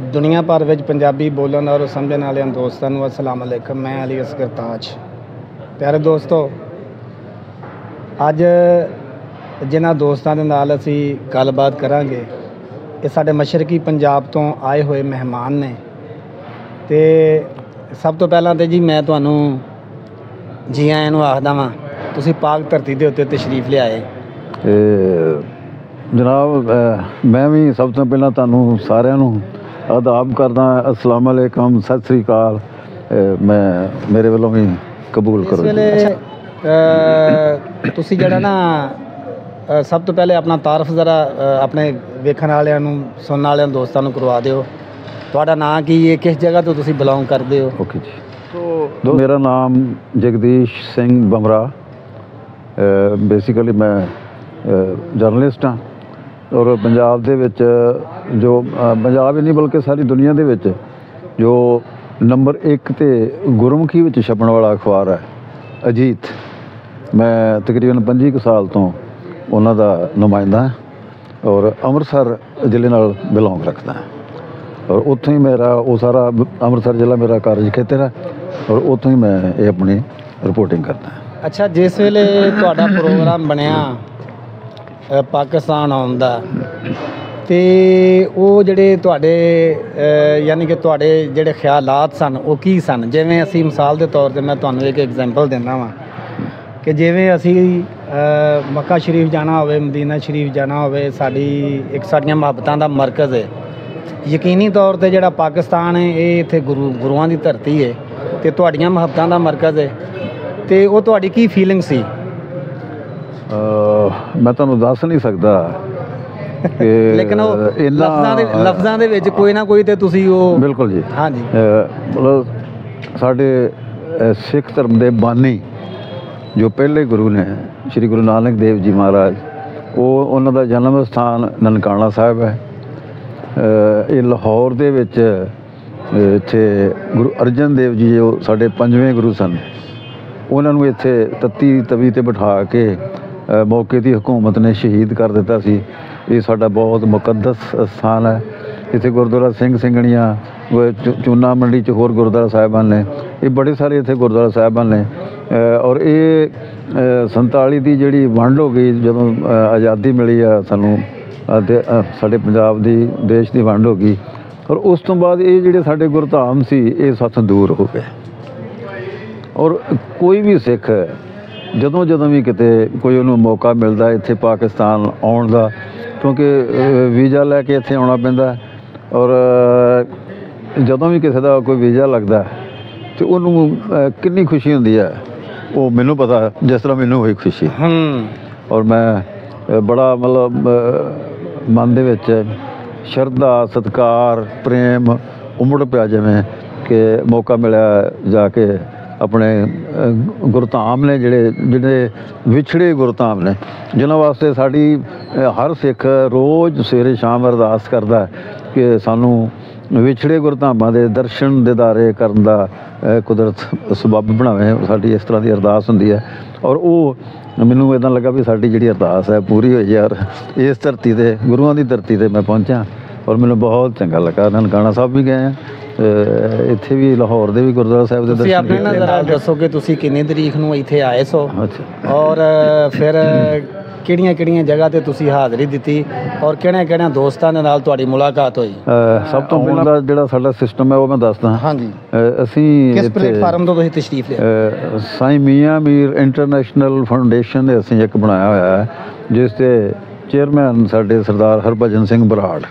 दुनिया भर में पंजाबी बोलने और समझने वाले दोस्तों को अस्सलाम वालेकुम। मैं अली असगर ताज। प्यारे दोस्तों, अज जिन्होंने दोस्तों के नाल असी गलबात करांगे, ये साडे मशरकी पंजाब तो आए हुए मेहमान ने। तो सब तो पहला तो जी मैं तुहानू जी आयां नूं आखदा वां, तुसीं पाक धरती दे उत्ते तशरीफ लिआए। जनाब, मैं भी सब तो पहला तुहानू सारिਆਂ ਨੂੰ आदाब करदा। अस्सलाम वालेकुम, सत श्री अकाल। मैं मेरे वालों भी कबूल करो। तुसी जड़ा ना सब तो पहले अपना तारफ ज़रा अपने वेखण वालियां नूं सुनने वालियां दोस्तां नूं करवा दिओ। तुहाडा नाम की है, किस जगह तो तुसी बिलोंग करदे हो? ओके जी। तो मेरा नाम जगदीश सिंह बमरा। बेसिकली मैं जर्नलिस्ट हाँ और पंजाब दे विच जो पंजाब ही नहीं बल्कि सारी दुनिया दे विच जो नंबर 1 ते गुरमुखी विच छपण वाला अखबार है अजीत, मैं तकरीबन 25 साल तो उन्हां दा नुमाइंदा है और अमृतसर जिले नाल बिलोंग रखता है और उत्थों ही मेरा वो सारा अमृतसर जिला मेरा कार्य खेतर है और उत्थों ही मैं ये अपनी रिपोर्टिंग करता है। अच्छा, जिस वेले तुहाडा प्रोग्राम बनिया पाकिस्तान आउण दा ते वो जिहड़े तुहाडे यानी कि तुहाडे जिहड़े ख्यालात सन वो की सन? जिवें असीं मिसाल के तौर पर मैं तुहानूं एक एग्जाम्पल दिंदा वां कि जिवें असीं मक्का शरीफ जाना होवे, मदीना शरीफ जाना होवे, साडी एक साडियां मुहब्बतां दा मरकज़ है। यकीनी तौर पर जिहड़ा पाकिस्तान है ये इत्थे गुरुआं दी धरती है ते तुहाडीआं मुहब्बतां दा मरकज़ है। ते वो तुहाडी की फीलिंग सी? मैं तुहानूं दस नहीं सकदा कि लेकिन लफ्ज़ां दे विच कोई ना कोई ते तुसीं वो बिल्कुल जी। हाँ जी। मतलब साडे सिख धर्म दे बानी जो पहले गुरु ने श्री गुरु नानक देव जी महाराज, वो उन्हां दा जन्म स्थान ननकाना साहिब है। ये लाहौर दे विच इत्थे गुरु अर्जन देव जी जो साडे 5वें गुरु सन, उन्हां नूं इत्थे तत्ती तवी ते बिठा के मौके की हुकूमत ने शहीद कर दिता सी। ये साडा बहुत मुकद्दस स्थान है। इत्थे गुरुद्वारा सिंह सिंघणियां, चूना मंडी च होर गुरुद्वारा साहिबान ने, ये बड़े सारे इत्थे गुरुद्वारा साहिबान ने। और ये 47 की जिहड़ी वंड हो गई, जदों आज़ादी मिली आ सानूं, साडे पंजाब दी देश की वंड हो गई और उस तो बाद ये जिहड़े साडे गुरधाम सी ये साथों दूर हो गए। और कोई भी सिख जदों भी किते कोई उन्होंने मौका मिलता इत्थे पाकिस्तान आउण दा, क्योंकि वीज़ा लैके इत्थे आउणा पैंदा और जदों भी किसी का कोई वीज़ा लगता तो उन्होंने कितनी खुशी होंदी है वो मैनूं पता, जिस तरह मैनूं हुई खुशी। और मैं बड़ा मतलब मन दे विच शरधा सत्कार प्रेम उमड़ पिया, जिवें कि मौका मिलिया जाके अपने गुरधाम ने जिहड़े विछड़े गुरधाम ने, जिन्हां वास्ते साडी हर सिख रोज़ सवेरे शाम अरदास करदा कि सानू विछड़े गुरधामां दे दर्शन दीदारे करन दा कुदरत सबब बनावे। साडी इस तरह की अरदास हुंदी है और वो मैनूं इदां लगा भी साडी जिहड़ी अरदास है पूरी होई यार। इस धरती ते गुरुआं दी धरती ते मैं पहुंचा और मैनूं बहुत चंगा लगा। ननकाना साहब भी गए हैं, इत्थे भी लाहौर दे भी गुरुद्वारा साहिब दे दर्शन अपने नाल दसो कि तुसीं किन्नी तरीक नूं इत्थे आए सो? अच्छा। और फिर किहड़ियां जगह ते तुसीं हाज़री दित्ती और किहड़े दोस्तां दे नाल तुहाडी मुलाकात होई? सब तो पहला जिहड़ा साडा सिस्टम है वो मैं दसदा। हाँ जी। असीं किस प्लेटफार्म तो तुसीं तशरीफ लिया? साईं मियां मीर इंटरनेशनल फाउंडेशन दे असीं एक बनाया होया है, जिस ते चेयरमैन साडे सरदार हरभजन सिंह बराड़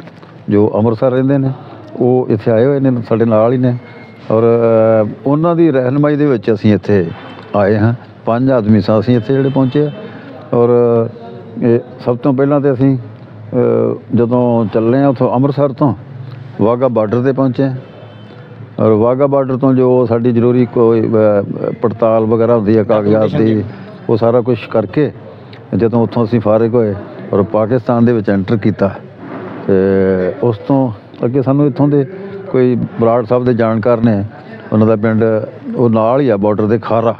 जो अमृतसर रहिंदे ने, वो इत्थे आए हुए ने साडे नाल ही ने और उन्हां दी रहनुमाई दे विच असीं इत्थे आए हाँ। 5 आदमी सां असीं इत्थे जिहड़े पहुंचे और सब तो पहलां तो असीं जदों चले उत्थों अमृतसर तो वाघा बार्डर ते पहुंचे और वाघा बार्डर तो जो साडी जरूरी कोई पड़ताल वगैरह होंदी है कागजात दी, वो सारा कुछ करके जदों उत्थों असीं फारिग होए और पाकिस्तान दे विच एंटर कीता। उस तो अगे सानूं इत्थों दे कोई बराड़ साहब दे जानकार ने, उन्हां दा पिंड वो नाल ही आ बॉर्डर दे खारा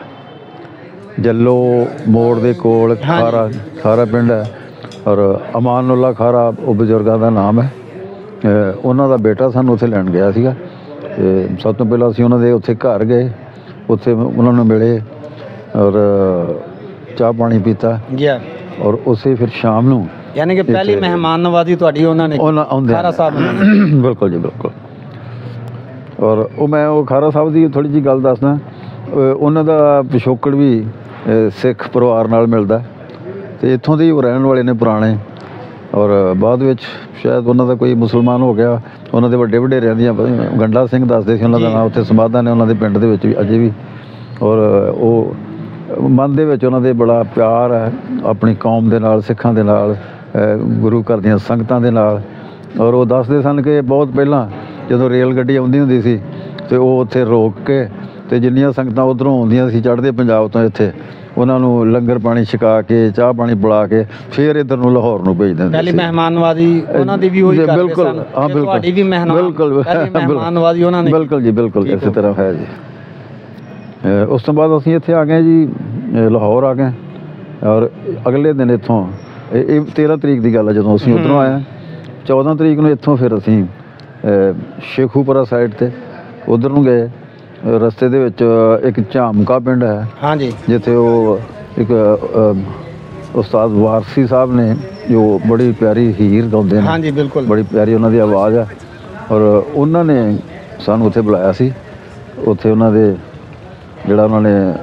जल्लो मोड़ दे कोल खारा पिंड है और अमानुल्ला खारा वो बजुर्गों का नाम है। ਉਹਨਾਂ ਦਾ ਬੇਟਾ ਸਾਨੂੰ ਉੱਥੇ ਲੈਣ ਗਿਆ ਸੀਗਾ। ਤੇ ਸਭ ਤੋਂ ਪਹਿਲਾਂ ਅਸੀਂ ਉਹਨਾਂ ਦੇ ਉੱਥੇ ਘਰ ਗਏ, ਉੱਥੇ ਉਹਨਾਂ ਨੂੰ ਮਿਲੇ ਔਰ ਚਾਹ ਪਾਣੀ ਪੀਤਾ ਔਰ ਉਸੇ ਫਿਰ ਸ਼ਾਮ ਨੂੰ ਯਾਨੀ ਕਿ ਪਹਿਲੀ ਮਹਿਮਾਨ ਨਵਾਜ਼ੀ ਤੁਹਾਡੀ ਉਹਨਾਂ ਨੇ ਆਉਂਦੇ ਖਾਰਾ ਸਾਹਿਬ ਬਿਲਕੁਲ ਜੀ ਬਿਲਕੁਲ। ਔਰ ਮੈਂ ਖਾਰਾ ਸਾਹਿਬ ਦੀ ਥੋੜ੍ਹੀ ਜਿਹੀ ਗੱਲ ਦੱਸਦਾ। ਉਹਨਾਂ ਦਾ ਪਿਛੋਕੜ ਵੀ ਸਿੱਖ ਪਰਿਵਾਰ ਨਾਲ ਮਿਲਦਾ ਅਤੇ ਇੱਥੋਂ ਦੇ ਹੀ ਉਹ ਰਹਿਣ ਵਾਲੇ ਨੇ ਪੁਰਾਣੇ, ਔਰ ਬਾਅਦ ਵਿੱਚ ਸ਼ਾਇਦ ਉਹਨਾਂ ਦਾ ਕੋਈ ਮੁਸਲਮਾਨ ਹੋ ਗਿਆ। ਉਹਨਾਂ ਦੇ ਵੱਡੇ ਵਡੇਰਿਆਂ ਦੀਆਂ ਗੰਡਾ ਸਿੰਘ ਦੱਸਦੇ ਸੀ ਉਹਨਾਂ ਦਾ ਨਾਂ, ਉੱਥੇ ਸਮਾਧਾਂ ਨੇ ਉਹਨਾਂ ਦੇ ਪਿੰਡ ਦੇ ਵਿੱਚ ਵੀ ਅਜੇ ਵੀ। ਔਰ ਉਹ ਮਨ ਦੇ ਵਿੱਚ ਉਹਨਾਂ ਦੇ ਬੜਾ ਪਿਆਰ ਹੈ ਆਪਣੀ ਕੌਮ ਦੇ ਨਾਲ, ਸਿੱਖਾਂ ਦੇ ਨਾਲ, ਗੁਰੂ ਘਰ ਦੀਆਂ ਸੰਗਤਾਂ ਦੇ ਨਾਲ। ਔਰ ਉਹ ਦੱਸਦੇ ਸਨ ਕਿ ਬਹੁਤ ਪਹਿਲਾਂ ਜਦੋਂ ਰੇਲ ਗੱਡੀ ਆਉਂਦੀ ਹੁੰਦੀ ਸੀ ਅਤੇ ਉਹ ਉੱਥੇ ਰੋਕ ਕੇ ਅਤੇ ਜਿੰਨੀਆਂ ਸੰਗਤਾਂ ਉੱਧਰੋਂ ਆਉਂਦੀਆਂ ਸੀ ਚੜ੍ਹਦੇ ਪੰਜਾਬ ਤੋਂ ਇੱਥੇ, ਉਹਨਾਂ ਨੂੰ ਲੰਗਰ ਪਾਣੀ ਛਕਾ ਕੇ ਚਾਹ ਪਾਣੀ ਪਿਲਾ ਕੇ ਫਿਰ ਇੱਧਰ ਨੂੰ ਲਾਹੌਰ ਨੂੰ ਭੇਜ ਦਿੰਦੇ। ਪਹਿਲੀ ਮਹਿਮਾਨ ਨਵਾਜ਼ੀ ਉਹਨਾਂ ਦੀ ਵੀ ਉਹੀ ਕਰਦੇ ਸਨ। ਬਿਲਕੁਲ, ਹਾਂ ਬਿਲਕੁਲ, ਤੁਹਾਡੀ ਵੀ ਮਹਿਮਾਨ ਨਵਾਜ਼ੀ ਉਹਨਾਂ ਨੇ। ਬਿਲਕੁਲ ਜੀ ਬਿਲਕੁਲ ਇਸੇ ਤਰ੍ਹਾਂ ਹੈ ਜੀ। ਉਸ ਤੋਂ ਬਾਅਦ ਅਸੀਂ ਇੱਥੇ ਆ ਗਏ ਜੀ, ਲਾਹੌਰ ਆ ਗਏ। ਔਰ ਅਗਲੇ ਦਿਨ ਇੱਥੋਂ ਇਹ 13 ਤਰੀਕ ਦੀ ਗੱਲ ਹੈ ਜਦੋਂ ਅਸੀਂ ਉੱਧਰੋਂ ਆਏ। 14 ਤਰੀਕ ਨੂੰ ਇੱਥੋਂ ਫਿਰ ਅਸੀਂ ਸ਼ੇਖੂਪੁਰਾ ਸਾਈਡ 'ਤੇ ਉੱਧਰ ਨੂੰ ਗਏ। ਰਸਤੇ ਦੇ ਵਿੱਚ ਇੱਕ ਝਾਮਕਾ ਪਿੰਡ ਹੈ, ਹਾਂਜੀ, ਜਿੱਥੇ ਉਹ ਇੱਕ ਉਸਤਾਦ ਵਾਰਸੀ ਸਾਹਿਬ ਨੇ ਜੋ ਬੜੀ ਪਿਆਰੀ ਹੀਰ ਗਾਉਂਦੇ ਨੇ, ਹਾਂਜੀ ਬਿਲਕੁਲ, ਬੜੀ ਪਿਆਰੀ ਉਹਨਾਂ ਦੀ ਆਵਾਜ਼ ਹੈ। ਔਰ ਉਹਨਾਂ ਨੇ ਸਾਨੂੰ ਉੱਥੇ ਬੁਲਾਇਆ ਸੀ। ਉੱਥੇ ਉਹਨਾਂ ਦੇ ਜਿਹੜਾ ਉਹਨਾਂ ਨੇ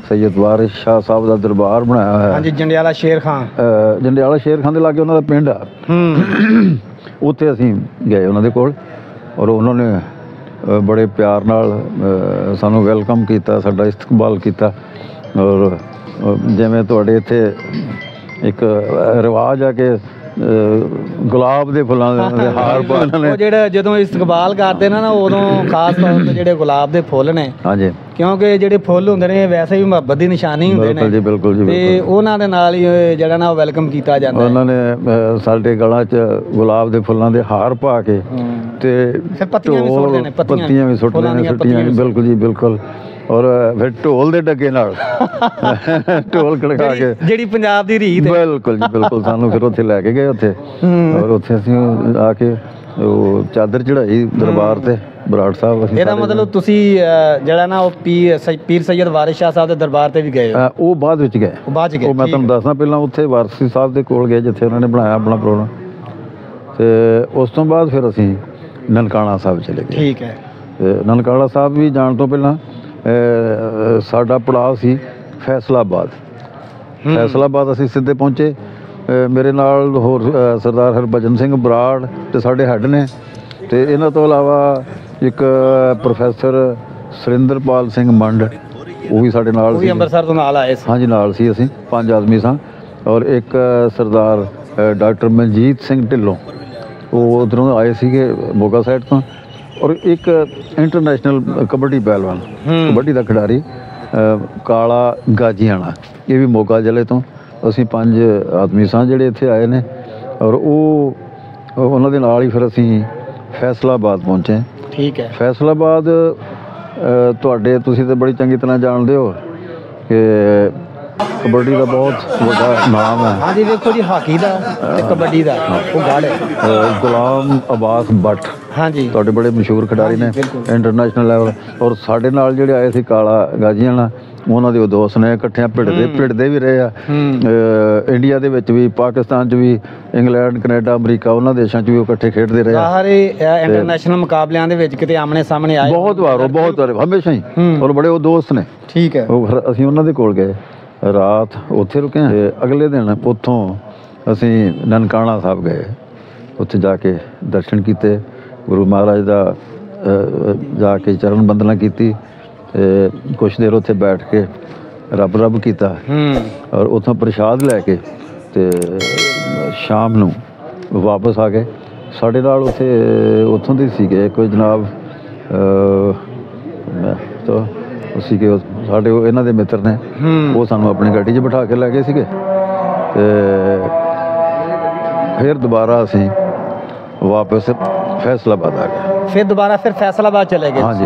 ਸੈਯਦ ਵਾਰਿਸ ਸ਼ਾਹ ਸਾਹਿਬ ਦਾ ਦਰਬਾਰ ਬਣਾਇਆ ਹੋਇਆ, ਹਾਂਜੀ, ਜੰਡਿਆਲਾ ਸ਼ੇਰ ਖਾਂ, ਜੰਡਿਆਲਾ ਸ਼ੇਰ ਖਾਂ ਦੇ ਲਾਗੇ ਉਹਨਾਂ ਦਾ ਪਿੰਡ ਆ। ਉੱਥੇ ਅਸੀਂ ਗਏ ਉਹਨਾਂ ਦੇ ਕੋਲ ਔਰ ਉਹਨਾਂ ਨੇ ਬੜੇ ਪਿਆਰ ਨਾਲ ਸਾਨੂੰ ਵੈਲਕਮ ਕੀਤਾ, ਸਾਡਾ ਇਸਤਕਬਾਲ ਕੀਤਾ। ਔਰ ਜਿਵੇਂ ਤੁਹਾਡੇ ਇੱਥੇ ਇੱਕ ਰਿਵਾਜ ਆ ਕਿ ਗੁਲਾਬ ਦੇ ਫੁੱਲਾਂ ਦੇ ਹਾਰ ਪਾਉਣੇ, ਜਿਹੜਾ ਜਦੋਂ ਇਸਤਕਬਾਲ ਕਰਦੇ ਨੇ ਨਾ ਉਦੋਂ ਖਾਸ ਤੌਰ ਤੇ ਜਿਹੜੇ ਗੁਲਾਬ ਦੇ ਫੁੱਲ ਨੇ, ਹਾਂਜੀ, ਕਿਉਂਕਿ ਜਿਹੜੇ ਫੁੱਲ ਹੁੰਦੇ ਨੇ ਵੈਸੇ ਵੀ ਮੁਹੱਬਤ ਦੀ ਨਿਸ਼ਾਨੀ ਹੁੰਦੇ ਨੇ। ਜੀ ਬਿਲਕੁਲ ਜੀ, ਤੇ ਉਹਨਾਂ ਦੇ ਨਾਲ ਹੀ ਜਿਹੜਾ ਨਾ ਵੈਲਕਮ ਕੀਤਾ ਜਾਂਦਾ। ਉਹਨਾਂ ਨੇ ਸਾਡੇ ਗਲਾਂ 'ਚ ਗੁਲਾਬ ਦੇ ਫੁੱਲਾਂ ਦੇ ਹਾਰ ਪਾ ਕੇ ਤੇ ਪੱਤੀਆਂ ਵੀ ਸੁੱਟਦੇ ਨੇ, ਪੱਤੀਆਂ ਵੀ ਸੁੱਟਦੇ ਨੇ, ਸੁੱਟੀਆਂ ਬਿਲਕੁਲ ਜੀ ਬਿਲਕੁਲ। ਔਰ ਫਿਰ ਢੋਲ ਦੇ ਡੱਗੇ ਨਾਲ ਢੋਲ ਖੜਕਾ ਕੇ, ਜਿਹੜੀ ਪੰਜਾਬ ਦੀ ਰੀਤ ਹੈ, ਬਿਲਕੁਲ ਜੀ ਬਿਲਕੁਲ, ਸਾਨੂੰ ਫਿਰ ਉੱਥੇ ਲੈ ਕੇ ਗਏ ਉੱਥੇ। ਔਰ ਉੱਥੇ ਅਸੀਂ ਆ ਕੇ ਉਹ ਚਾਦਰ ਚੜਾਈ ਦਰਬਾਰ ਤੇ ਬਰਾੜ ਸਾਹਿਬ। ਅਸੀਂ ਇਹਦਾ ਮਤਲਬ ਤੁਸੀਂ ਜਿਹੜਾ ਨਾ ਉਹ ਪੀਰ ਸੈਯਦ ਵਾਰਿਸ ਸ਼ਾਹ ਸਾਹਿਬ ਦੇ ਦਰਬਾਰ ਤੇ ਵੀ ਗਏ? ਉਹ ਬਾਅਦ ਵਿੱਚ ਗਏ, ਉਹ ਮੈਂ ਤੁਹਾਨੂੰ ਦੱਸਦਾ। ਪਹਿਲਾਂ ਉੱਥੇ ਵਾਰਸੀ ਸਾਹਿਬ ਦੇ ਕੋਲ ਗਏ ਜਿੱਥੇ ਉਹਨਾਂ ਨੇ ਬਣਾਇਆ ਆਪਣਾ ਪ੍ਰੋਗਰਾਮ, ਤੇ ਉਸ ਤੋਂ ਬਾਅਦ ਫਿਰ ਅਸੀਂ ਨਨਕਾਣਾ ਸਾਹਿਬ ਚਲੇ ਗਏ। ਠੀਕ ਹੈ। ਨਨਕਾਣਾ ਸਾਹਿਬ ਵੀ ਜਾਣ ਤੋਂ ਪਹਿਲਾਂ ਸਾਡਾ ਪੜਾਅ ਸੀ ਫੈਸਲਾਬਾਦ। ਫੈਸਲਾਬਾਦ ਅਸੀਂ ਸਿੱਧੇ ਪਹੁੰਚੇ। ਮੇਰੇ ਨਾਲ ਹੋਰ ਸਰਦਾਰ ਹਰਭਜਨ ਸਿੰਘ ਬਰਾੜ ਤੇ ਸਾਡੇ ਹੈੱਡ ਨੇ, ਤੇ ਇਹਨਾਂ ਤੋਂ ਇਲਾਵਾ ਇੱਕ ਪ੍ਰੋਫੈਸਰ ਸੁਰਿੰਦਰਪਾਲ ਸਿੰਘ ਮੰਡ, ਉਹ ਵੀ ਸਾਡੇ ਨਾਲ ਸੀ, ਅੰਮ੍ਰਿਤਸਰ ਤੋਂ ਨਾਲ ਆਏ ਸੀ। ਹਾਂਜੀ ਨਾਲ ਸੀ, ਅਸੀਂ 5 ਆਦਮੀ ਸਾਂ। ਔਰ ਇੱਕ ਸਰਦਾਰ ਡਾਕਟਰ ਮਨਜੀਤ ਸਿੰਘ ਢਿੱਲੋਂ, ਉਹ ਉੱਧਰੋਂ ਆਏ ਸੀਗੇ ਮੋਗਾ ਸਾਈਡ ਤੋਂ। ਔਰ ਇੱਕ ਇੰਟਰਨੈਸ਼ਨਲ ਕਬੱਡੀ ਪਹਿਲਵਾਨ, ਕਬੱਡੀ ਦਾ ਖਿਡਾਰੀ ਕਾਲਾ ਗਾਜੀਆਣਾ, ਇਹ ਵੀ ਮੋਗਾ ਜ਼ਿਲ੍ਹੇ ਤੋਂ। ਅਸੀਂ 5 ਆਦਮੀ ਸਾਂ ਜਿਹੜੇ ਇੱਥੇ ਆਏ ਨੇ। ਔਰ ਉਹਨਾਂ ਦੇ ਨਾਲ ਹੀ ਫਿਰ ਅਸੀਂ ਫੈਸਲਾਬਾਦ ਪਹੁੰਚੇ। ਠੀਕ ਹੈ। ਫੈਸਲਾਬਾਦ ਤੁਸੀਂ ਤਾਂ ਬੜੀ ਚੰਗੀ ਤਰ੍ਹਾਂ ਜਾਣਦੇ ਹੋ ਕਿ ਕਬੱਡੀ ਦਾ ਬਹੁਤ ਵੱਡਾ ਨਾਮ ਹੈ। ਹਾਂਜੀ ਦੇਖੋ ਜੀ, ਹਾਕੀ ਦਾ ਤੇ ਕਬੱਡੀ ਦਾ ਉਹ ਗੜ ਹੈ। ਗੁਲਾਮ ਅਬਾਸ ਭੱਟ, ਹਾਂਜੀ, ਤੁਹਾਡੇ ਬੜੇ ਮਸ਼ਹੂਰ ਖਿਡਾਰੀ ਨੇ ਇੰਟਰਨੈਸ਼ਨਲ ਲੈਵਲ। ਔਰ ਸਾਡੇ ਨਾਲ ਜਿਹੜੇ ਆਏ ਸੀ ਕਾਲਾ ਗਾਜੀਆਣਾ, ਉਹਨਾਂ ਦੇ ਉਹ ਦੋਸਤ ਨੇ, ਇਕੱਠਿਆਂ ਭਿੜਦੇ ਵੀ ਰਹੇ ਆ। ਇੰਡੀਆ ਦੇ ਵਿੱਚ ਵੀ, ਪਾਕਿਸਤਾਨ 'ਚ ਵੀ, ਇੰਗਲੈਂਡ, ਕੈਨੇਡਾ, ਅਮਰੀਕਾ, ਉਹਨਾਂ ਦੇਸ਼ਾਂ 'ਚ ਵੀ ਉਹ ਇਕੱਠੇ ਖੇਡਦੇ ਰਹੇ। ਸਾਰੇ ਇੰਟਰਨੈਸ਼ਨਲ ਮੁਕਾਬਲਿਆਂ ਦੇ ਵਿੱਚ ਕਿਤੇ ਆਮਣੇ ਸਾਹਮਣੇ ਆਏ ਬਹੁਤ ਵਾਰ, ਹਮੇਸ਼ਾ ਹੀ। ਔਰ ਬੜੇ ਉਹ ਦੋਸਤ ਨੇ। ਠੀਕ ਹੈ। ਅਸੀਂ ਉਹਨਾਂ ਦੇ ਕੋਲ ਗਏ, ਰਾਤ ਉੱਥੇ ਰੁਕੇ। ਅਗਲੇ ਦਿਨ ਉੱਥੋਂ ਅਸੀਂ ਨਨਕਾਣਾ ਸਾਹਿਬ ਗਏ। ਉੱਥੇ ਜਾ ਕੇ ਦਰਸ਼ਨ ਕੀਤੇ, ਗੁਰੂ ਮਹਾਰਾਜ ਦਾ ਜਾ ਕੇ ਚਰਨ ਬੰਦਨਾ ਕੀਤੀ। ਕੁਛ ਦੇਰ ਉੱਥੇ ਬੈਠ ਕੇ ਰੱਬ ਕੀਤਾ। ਔਰ ਉੱਥੋਂ ਪ੍ਰਸ਼ਾਦ ਲੈ ਕੇ ਤੇ ਸ਼ਾਮ ਨੂੰ ਵਾਪਸ ਆ ਗਏ। ਸਾਡੇ ਨਾਲ ਉੱਥੋਂ ਦੇ ਸੀਗੇ ਕੋਈ ਜਨਾਬ, ਸੀਗੇ ਸਾਡੇ ਇਹਨਾਂ ਦੇ ਮਿੱਤਰ ਨੇ, ਉਹ ਸਾਨੂੰ ਆਪਣੀ ਗੱਡੀ 'ਚ ਬਿਠਾ ਕੇ ਲੈ ਗਏ ਸੀਗੇ। ਤੇ ਫਿਰ ਦੁਬਾਰਾ ਅਸੀਂ ਵਾਪਸ ਫੈਸਲਾਬਾਦ ਆ ਗਏ। ਫਿਰ ਦੁਬਾਰਾ ਫੈਸਲਾਬਾਦ ਚਲੇ ਗਏ? ਹਾਂਜੀ।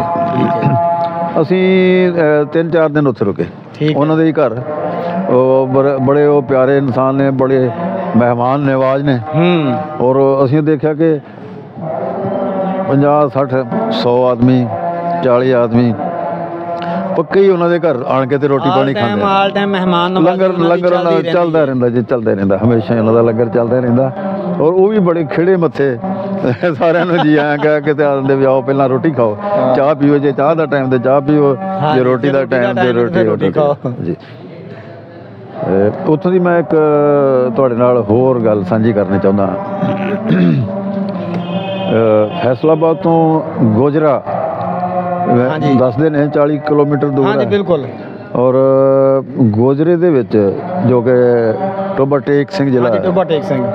ਅਸੀਂ 3-4 ਦਿਨ ਉੱਥੇ ਰੁਕੇ, ਉਹਨਾਂ ਦੇ ਹੀ ਘਰ। ਉਹ ਬੜੇ ਉਹ ਪਿਆਰੇ ਇਨਸਾਨ ਨੇ, ਬੜੇ ਮਹਿਮਾਨ ਨਿਵਾਜ਼ ਨੇ। ਔਰ ਅਸੀਂ ਦੇਖਿਆ ਕਿ 50 60 100 ਆਦਮੀ 40 ਆਦਮੀ ਪੱਕੇ ਹੀ ਉਹਨਾਂ ਦੇ ਘਰ ਆਣ ਕੇ ਤੇ ਰੋਟੀ ਪਾਣੀ ਖਾਂਦੇ ਆਲ ਟਾਈਮ ਮਹਿਮਾਨ ਲੰਗਰ ਉਹਨਾਂ ਦਾ ਚੱਲਦਾ ਰਹਿੰਦਾ ਜੀ, ਚੱਲਦਾ ਰਹਿੰਦਾ ਹਮੇਸ਼ਾ ਉਹਨਾਂ ਦਾ ਲੰਗਰ ਚੱਲਦਾ ਰਹਿੰਦਾ। ਔਰ ਉਹ ਵੀ ਬੜੇ ਖਿੜੇ ਮੱਥੇ ਸਾਰਿਆਂ ਨੂੰ ਜੀ ਆਇਆ ਕਹਿ ਕੇ ਤੇ ਆਂਦੇ ਵੀ ਆਓ ਪਹਿਲਾਂ ਰੋਟੀ ਖਾਓ, ਚਾਹ ਪੀਓ, ਜੇ ਚਾਹ ਦਾ ਟਾਈਮ ਤੇ ਚਾਹ ਪੀਓ, ਜੇ ਰੋਟੀ ਦਾ ਟਾਈਮ ਤੇ ਰੋਟੀ ਖਾਓ ਜੀ। ਉੱਥੋਂ ਦੀ ਮੈਂ ਇੱਕ ਤੁਹਾਡੇ ਨਾਲ ਹੋਰ ਗੱਲ ਸਾਂਝੀ ਕਰਨੀ ਚਾਹੁੰਦਾ। ਫੈਸਲਾਬਾਦ ਤੋਂ ਗੋਜਰਾ ਦੱਸਦੇ ਨੇ 40 ਕਿਲੋਮੀਟਰ ਦੂਰ ਹੈ। ਬਿਲਕੁਲ। ਔਰ ਗੋਜਰੇ ਦੇ ਵਿੱਚ ਜੋ ਕਿ ਟੋਬਾ ਟੇਕ ਸਿੰਘ ਜ਼ਿਲ੍ਹਾ ਹੈ, ਟੋਬਾ ਟੇਕ ਸਿੰਘ,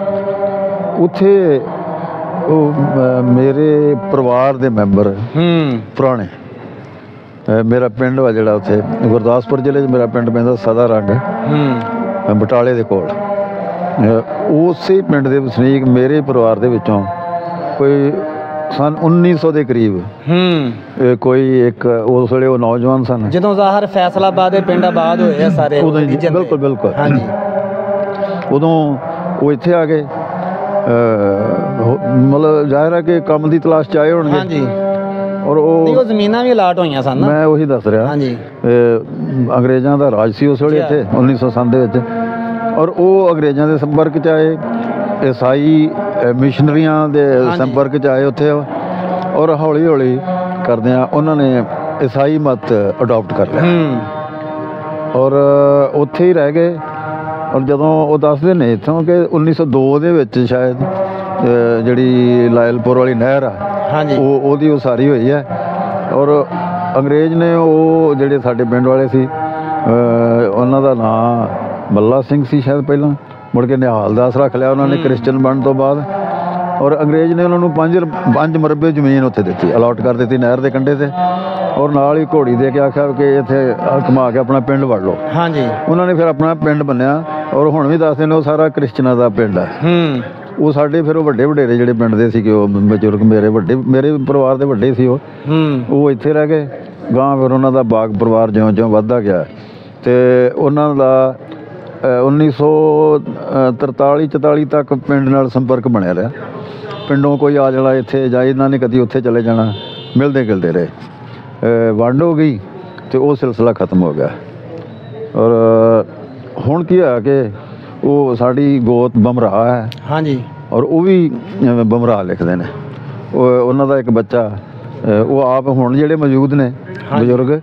ਉੱਥੇ ਉਹ ਮੇਰੇ ਪਰਿਵਾਰ ਦੇ ਮੈਂਬਰ ਪੁਰਾਣੇ, ਮੇਰਾ ਪਿੰਡ ਵਾ ਜਿਹੜਾ ਉੱਥੇ ਗੁਰਦਾਸਪੁਰ ਜ਼ਿਲ੍ਹੇ 'ਚ ਮੇਰਾ ਪਿੰਡ ਪੈਂਦਾ ਸਦਾ ਰੰਗ ਬਟਾਲੇ ਦੇ ਕੋਲ। ਉਸੇ ਪਿੰਡ ਦੇ ਵਸਨੀਕ ਮੇਰੇ ਪਰਿਵਾਰ ਦੇ ਵਿੱਚੋਂ ਕੋਈ ਸਨ 1900 ਦੇ ਕਰੀਬ ਕੋਈ ਇੱਕ ਉਸ ਵੇਲੇ ਉਹ ਨੌਜਵਾਨ ਸਨ ਜਦੋਂ ਜ਼ਾਹਰ ਫੈਸਲਾਬਾਦ ਦੇ ਪਿੰਡ ਆਬਾਦ ਹੋਏ ਆ ਸਾਰੇ। ਉਦੋਂ ਬਿਲਕੁਲ ਬਿਲਕੁਲ ਹਾਂਜੀ। ਉਦੋਂ ਉਹ ਇੱਥੇ ਆ ਗਏ, ਮਤਲਬ ਜ਼ਾਹਿਰ ਹੈ ਕਿ ਕੰਮ ਦੀ ਤਲਾਸ਼ 'ਚ ਆਏ ਹੋਣਗੇ। ਹਾਂਜੀ। ਔਰ ਉਹ ਜ਼ਮੀਨਾਂ ਵੀ ਅਲਾਟ ਹੋਈਆਂ ਸਨ। ਮੈਂ ਉਹੀ ਦੱਸ ਰਿਹਾ। ਹਾਂਜੀ। ਅੰਗਰੇਜ਼ਾਂ ਦਾ ਰਾਜ ਸੀ ਉਸ ਵੇਲੇ ਇੱਥੇ 1907 ਦੇ ਵਿੱਚ। ਔਰ ਉਹ ਅੰਗਰੇਜ਼ਾਂ ਦੇ ਸੰਪਰਕ 'ਚ ਆਏ, ਈਸਾਈ ਮਿਸ਼ਨਰੀਆਂ ਦੇ ਸੰਪਰਕ 'ਚ ਆਏ ਉੱਥੇ। ਔਰ ਹੌਲੀ ਹੌਲੀ ਕਰਦਿਆਂ ਉਹਨਾਂ ਨੇ ਈਸਾਈ ਮਤ ਅਡਾਪਟ ਕਰ ਲਿਆ ਔਰ ਉੱਥੇ ਹੀ ਰਹਿ ਗਏ। ਔਰ ਜਦੋਂ ਉਹ ਦੱਸਦੇ ਨੇ ਇੱਥੋਂ ਕਿ 1902 ਦੇ ਵਿੱਚ ਸ਼ਾਇਦ ਜਿਹੜੀ ਲਾਇਲਪੁਰ ਵਾਲੀ ਨਹਿਰ ਆ ਉਹਦੀ ਉਸਾਰੀ ਹੋਈ ਹੈ। ਔਰ ਅੰਗਰੇਜ਼ ਨੇ ਉਹ ਜਿਹੜੇ ਸਾਡੇ ਪਿੰਡ ਵਾਲੇ ਸੀ ਉਹਨਾਂ ਦਾ ਨਾਂ ਮੱਲਾ ਸਿੰਘ ਸੀ ਸ਼ਾਇਦ, ਪਹਿਲਾਂ ਮੁੜ ਕੇ ਨਿਹਾਲ ਦਾਸ ਰੱਖ ਲਿਆ ਉਹਨਾਂ ਨੇ ਕ੍ਰਿਸਚਨ ਬਣਨ ਤੋਂ ਬਾਅਦ। ਔਰ ਅੰਗਰੇਜ਼ ਨੇ ਉਹਨਾਂ ਨੂੰ 5 ਮਰਬੇ ਜ਼ਮੀਨ ਉੱਥੇ ਦਿੱਤੀ, ਅਲਾਟ ਕਰ ਦਿੱਤੀ ਨਹਿਰ ਦੇ ਕੰਢੇ 'ਤੇ। ਔਰ ਨਾਲ ਹੀ ਘੋੜੀ ਦੇ ਕੇ ਆਖਿਆ ਕਿ ਇੱਥੇ ਘੁਮਾ ਕੇ ਆਪਣਾ ਪਿੰਡ ਵੜ ਲਓ। ਹਾਂਜੀ। ਉਹਨਾਂ ਨੇ ਫਿਰ ਆਪਣਾ ਪਿੰਡ ਬੰਨਿਆ। ਔਰ ਹੁਣ ਵੀ ਦੱਸਦੇ ਨੇ ਉਹ ਸਾਰਾ ਕ੍ਰਿਸਚਨਾਂ ਦਾ ਪਿੰਡ ਹੈ। ਉਹ ਸਾਡੇ ਫਿਰ ਉਹ ਵੱਡੇ ਵਡੇਰੇ ਜਿਹੜੇ ਪਿੰਡ ਦੇ ਸੀਗੇ, ਉਹ ਬਜ਼ੁਰਗ ਮੇਰੇ ਪਰਿਵਾਰ ਦੇ ਵੱਡੇ ਸੀ, ਉਹ ਇੱਥੇ ਰਹਿ ਗਏ। ਗਾਂ ਫਿਰ ਉਹਨਾਂ ਦਾ ਬਾਗ ਪਰਿਵਾਰ ਜਿਉਂ ਜਿਉਂ ਵੱਧਦਾ ਗਿਆ ਅਤੇ ਉਹਨਾਂ ਦਾ 1943-44 ਤੱਕ ਪਿੰਡ ਨਾਲ ਸੰਪਰਕ ਬਣਿਆ ਰਿਹਾ। ਪਿੰਡੋਂ ਕੋਈ ਆ ਜਾਣਾ ਇੱਥੇ, ਜਾਂ ਇਹਨਾਂ ਨੇ ਕਦੀ ਉੱਥੇ ਚਲੇ ਜਾਣਾ, ਮਿਲਦੇ ਗਿਲਦੇ ਰਹੇ। ਵੰਡ ਹੋ ਗਈ ਅਤੇ ਉਹ ਸਿਲਸਿਲਾ ਖਤਮ ਹੋ ਗਿਆ। ਔਰ ਹੁਣ ਕੀ ਹੋਇਆ ਕਿ ਉਹ ਸਾਡੀ ਗੋਤ ਬਮਰਾਹ ਹੈ। ਹਾਂਜੀ। ਔਰ ਉਹ ਵੀ ਬਮਰਾਹ ਲਿਖਦੇ ਨੇ। ਉਹਨਾਂ ਦਾ ਇੱਕ ਬੱਚਾ, ਉਹ ਆਪ ਹੁਣ ਜਿਹੜੇ ਮੌਜੂਦ ਨੇ ਬਜ਼ੁਰਗ,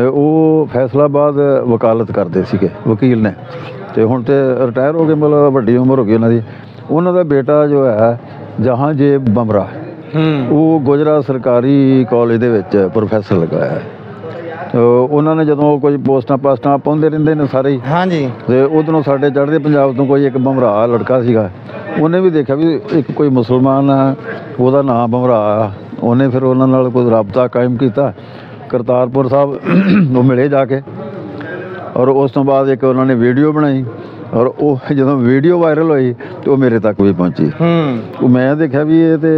ਉਹ ਫੈਸਲਾਬਾਦ ਵਕਾਲਤ ਕਰਦੇ ਸੀਗੇ, ਵਕੀਲ ਨੇ, ਅਤੇ ਹੁਣ ਤਾਂ ਰਿਟਾਇਰ ਹੋ ਗਏ, ਮਤਲਬ ਵੱਡੀ ਉਮਰ ਹੋ ਗਈ ਉਹਨਾਂ ਦੀ। ਉਹਨਾਂ ਦਾ ਬੇਟਾ ਜੋ ਹੈ ਜਹਾਂਜੇਬ ਬਮਰਾਹ, ਉਹ ਗੋਜਰਾ ਸਰਕਾਰੀ ਕਾਲਜ ਦੇ ਵਿੱਚ ਪ੍ਰੋਫੈਸਰ ਲਗਾਇਆ ਹੈ। ਉਹਨਾਂ ਨੇ ਜਦੋਂ ਕੋਈ ਪੋਸਟਾਂ ਪਾਸਟਾਂ ਪਾਉਂਦੇ ਰਹਿੰਦੇ ਨੇ ਸਾਰੇ ਹੀ। ਹਾਂਜੀ। ਅਤੇ ਉੱਧਰੋਂ ਸਾਡੇ ਚੜ੍ਹਦੇ ਪੰਜਾਬ ਤੋਂ ਕੋਈ ਇੱਕ ਬਮਰਾਹ ਲੜਕਾ ਸੀਗਾ, ਉਹਨੇ ਵੀ ਦੇਖਿਆ ਵੀ ਇੱਕ ਕੋਈ ਮੁਸਲਮਾਨ ਆ, ਉਹਦਾ ਨਾਂ ਬਮਰਾਹ। ਉਹਨੇ ਫਿਰ ਉਹਨਾਂ ਨਾਲ ਕੋਈ ਰਾਬਤਾ ਕਾਇਮ ਕੀਤਾ। ਕਰਤਾਰਪੁਰ ਸਾਹਿਬ ਉਹ ਮਿਲੇ ਜਾ ਕੇ। ਔਰ ਉਸ ਤੋਂ ਬਾਅਦ ਇੱਕ ਉਹਨਾਂ ਨੇ ਵੀਡੀਓ ਬਣਾਈ। ਔਰ ਉਹ ਜਦੋਂ ਵੀਡੀਓ ਵਾਇਰਲ ਹੋਈ ਤਾਂ ਉਹ ਮੇਰੇ ਤੱਕ ਵੀ ਪਹੁੰਚੀ। ਉਹ ਮੈਂ ਦੇਖਿਆ ਵੀ ਇਹ ਤਾਂ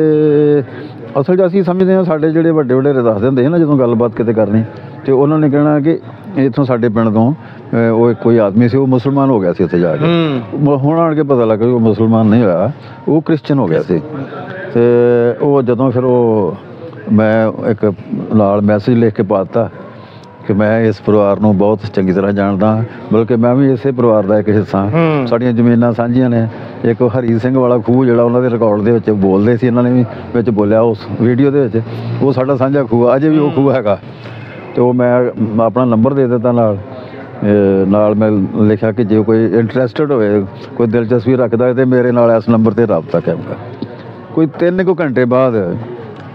ਅਸਲ 'ਚ ਅਸੀਂ ਸਮਝਦੇ ਹਾਂ, ਸਾਡੇ ਜਿਹੜੇ ਵੱਡੇ ਵਡੇਰੇ ਦੱਸਦੇ ਹੁੰਦੇ ਸੀ ਨਾ ਜਦੋਂ ਗੱਲਬਾਤ ਕਿਤੇ ਕਰਨੀ, ਅਤੇ ਉਹਨਾਂ ਨੇ ਕਹਿਣਾ ਕਿ ਇੱਥੋਂ ਸਾਡੇ ਪਿੰਡ ਤੋਂ ਉਹ ਕੋਈ ਆਦਮੀ ਸੀ, ਉਹ ਮੁਸਲਮਾਨ ਹੋ ਗਿਆ ਸੀ ਉੱਥੇ ਜਾ ਕੇ। ਹੁਣ ਆਣ ਕੇ ਪਤਾ ਲੱਗਾ ਵੀ ਉਹ ਮੁਸਲਮਾਨ ਨਹੀਂ ਹੋਇਆ, ਉਹ ਕ੍ਰਿਸਚਨ ਹੋ ਗਿਆ ਸੀ। ਅਤੇ ਉਹ ਜਦੋਂ ਫਿਰ ਉਹ ਮੈਂ ਇੱਕ ਨਾਲ ਮੈਸੇਜ ਲਿਖ ਕੇ ਪਾ ਦਿੱਤਾ ਕਿ ਮੈਂ ਇਸ ਪਰਿਵਾਰ ਨੂੰ ਬਹੁਤ ਚੰਗੀ ਤਰ੍ਹਾਂ ਜਾਣਦਾ, ਬਲਕਿ ਮੈਂ ਵੀ ਇਸੇ ਪਰਿਵਾਰ ਦਾ ਇੱਕ ਹਿੱਸਾ। ਸਾਡੀਆਂ ਜ਼ਮੀਨਾਂ ਸਾਂਝੀਆਂ ਨੇ। ਇੱਕ ਹਰੀ ਸਿੰਘ ਵਾਲਾ ਖੂਹ ਜਿਹੜਾ ਉਹਨਾਂ ਦੇ ਰਿਕਾਰਡ ਦੇ ਵਿੱਚ ਬੋਲਦੇ ਸੀ, ਇਹਨਾਂ ਨੇ ਵੀ ਵਿੱਚ ਬੋਲਿਆ ਉਸ ਵੀਡੀਓ ਦੇ ਵਿੱਚ, ਉਹ ਸਾਡਾ ਸਾਂਝਾ ਖੂਹ ਆ, ਅਜੇ ਵੀ ਉਹ ਖੂਹ ਹੈਗਾ। ਅਤੇ ਉਹ ਮੈਂ ਆਪਣਾ ਨੰਬਰ ਦੇ ਦਿੱਤਾ, ਨਾਲ ਮੈਂ ਲਿਖਿਆ ਕਿ ਜੇ ਕੋਈ ਇੰਟਰਸਟਡ ਹੋਵੇ, ਕੋਈ ਦਿਲਚਸਪੀ ਰੱਖਦਾ, ਤਾਂ ਮੇਰੇ ਨਾਲ ਇਸ ਨੰਬਰ 'ਤੇ ਰਾਬਤਾ ਕਾਇਮ ਕਰ। ਕੋਈ 3 ਕੁ ਘੰਟੇ ਬਾਅਦ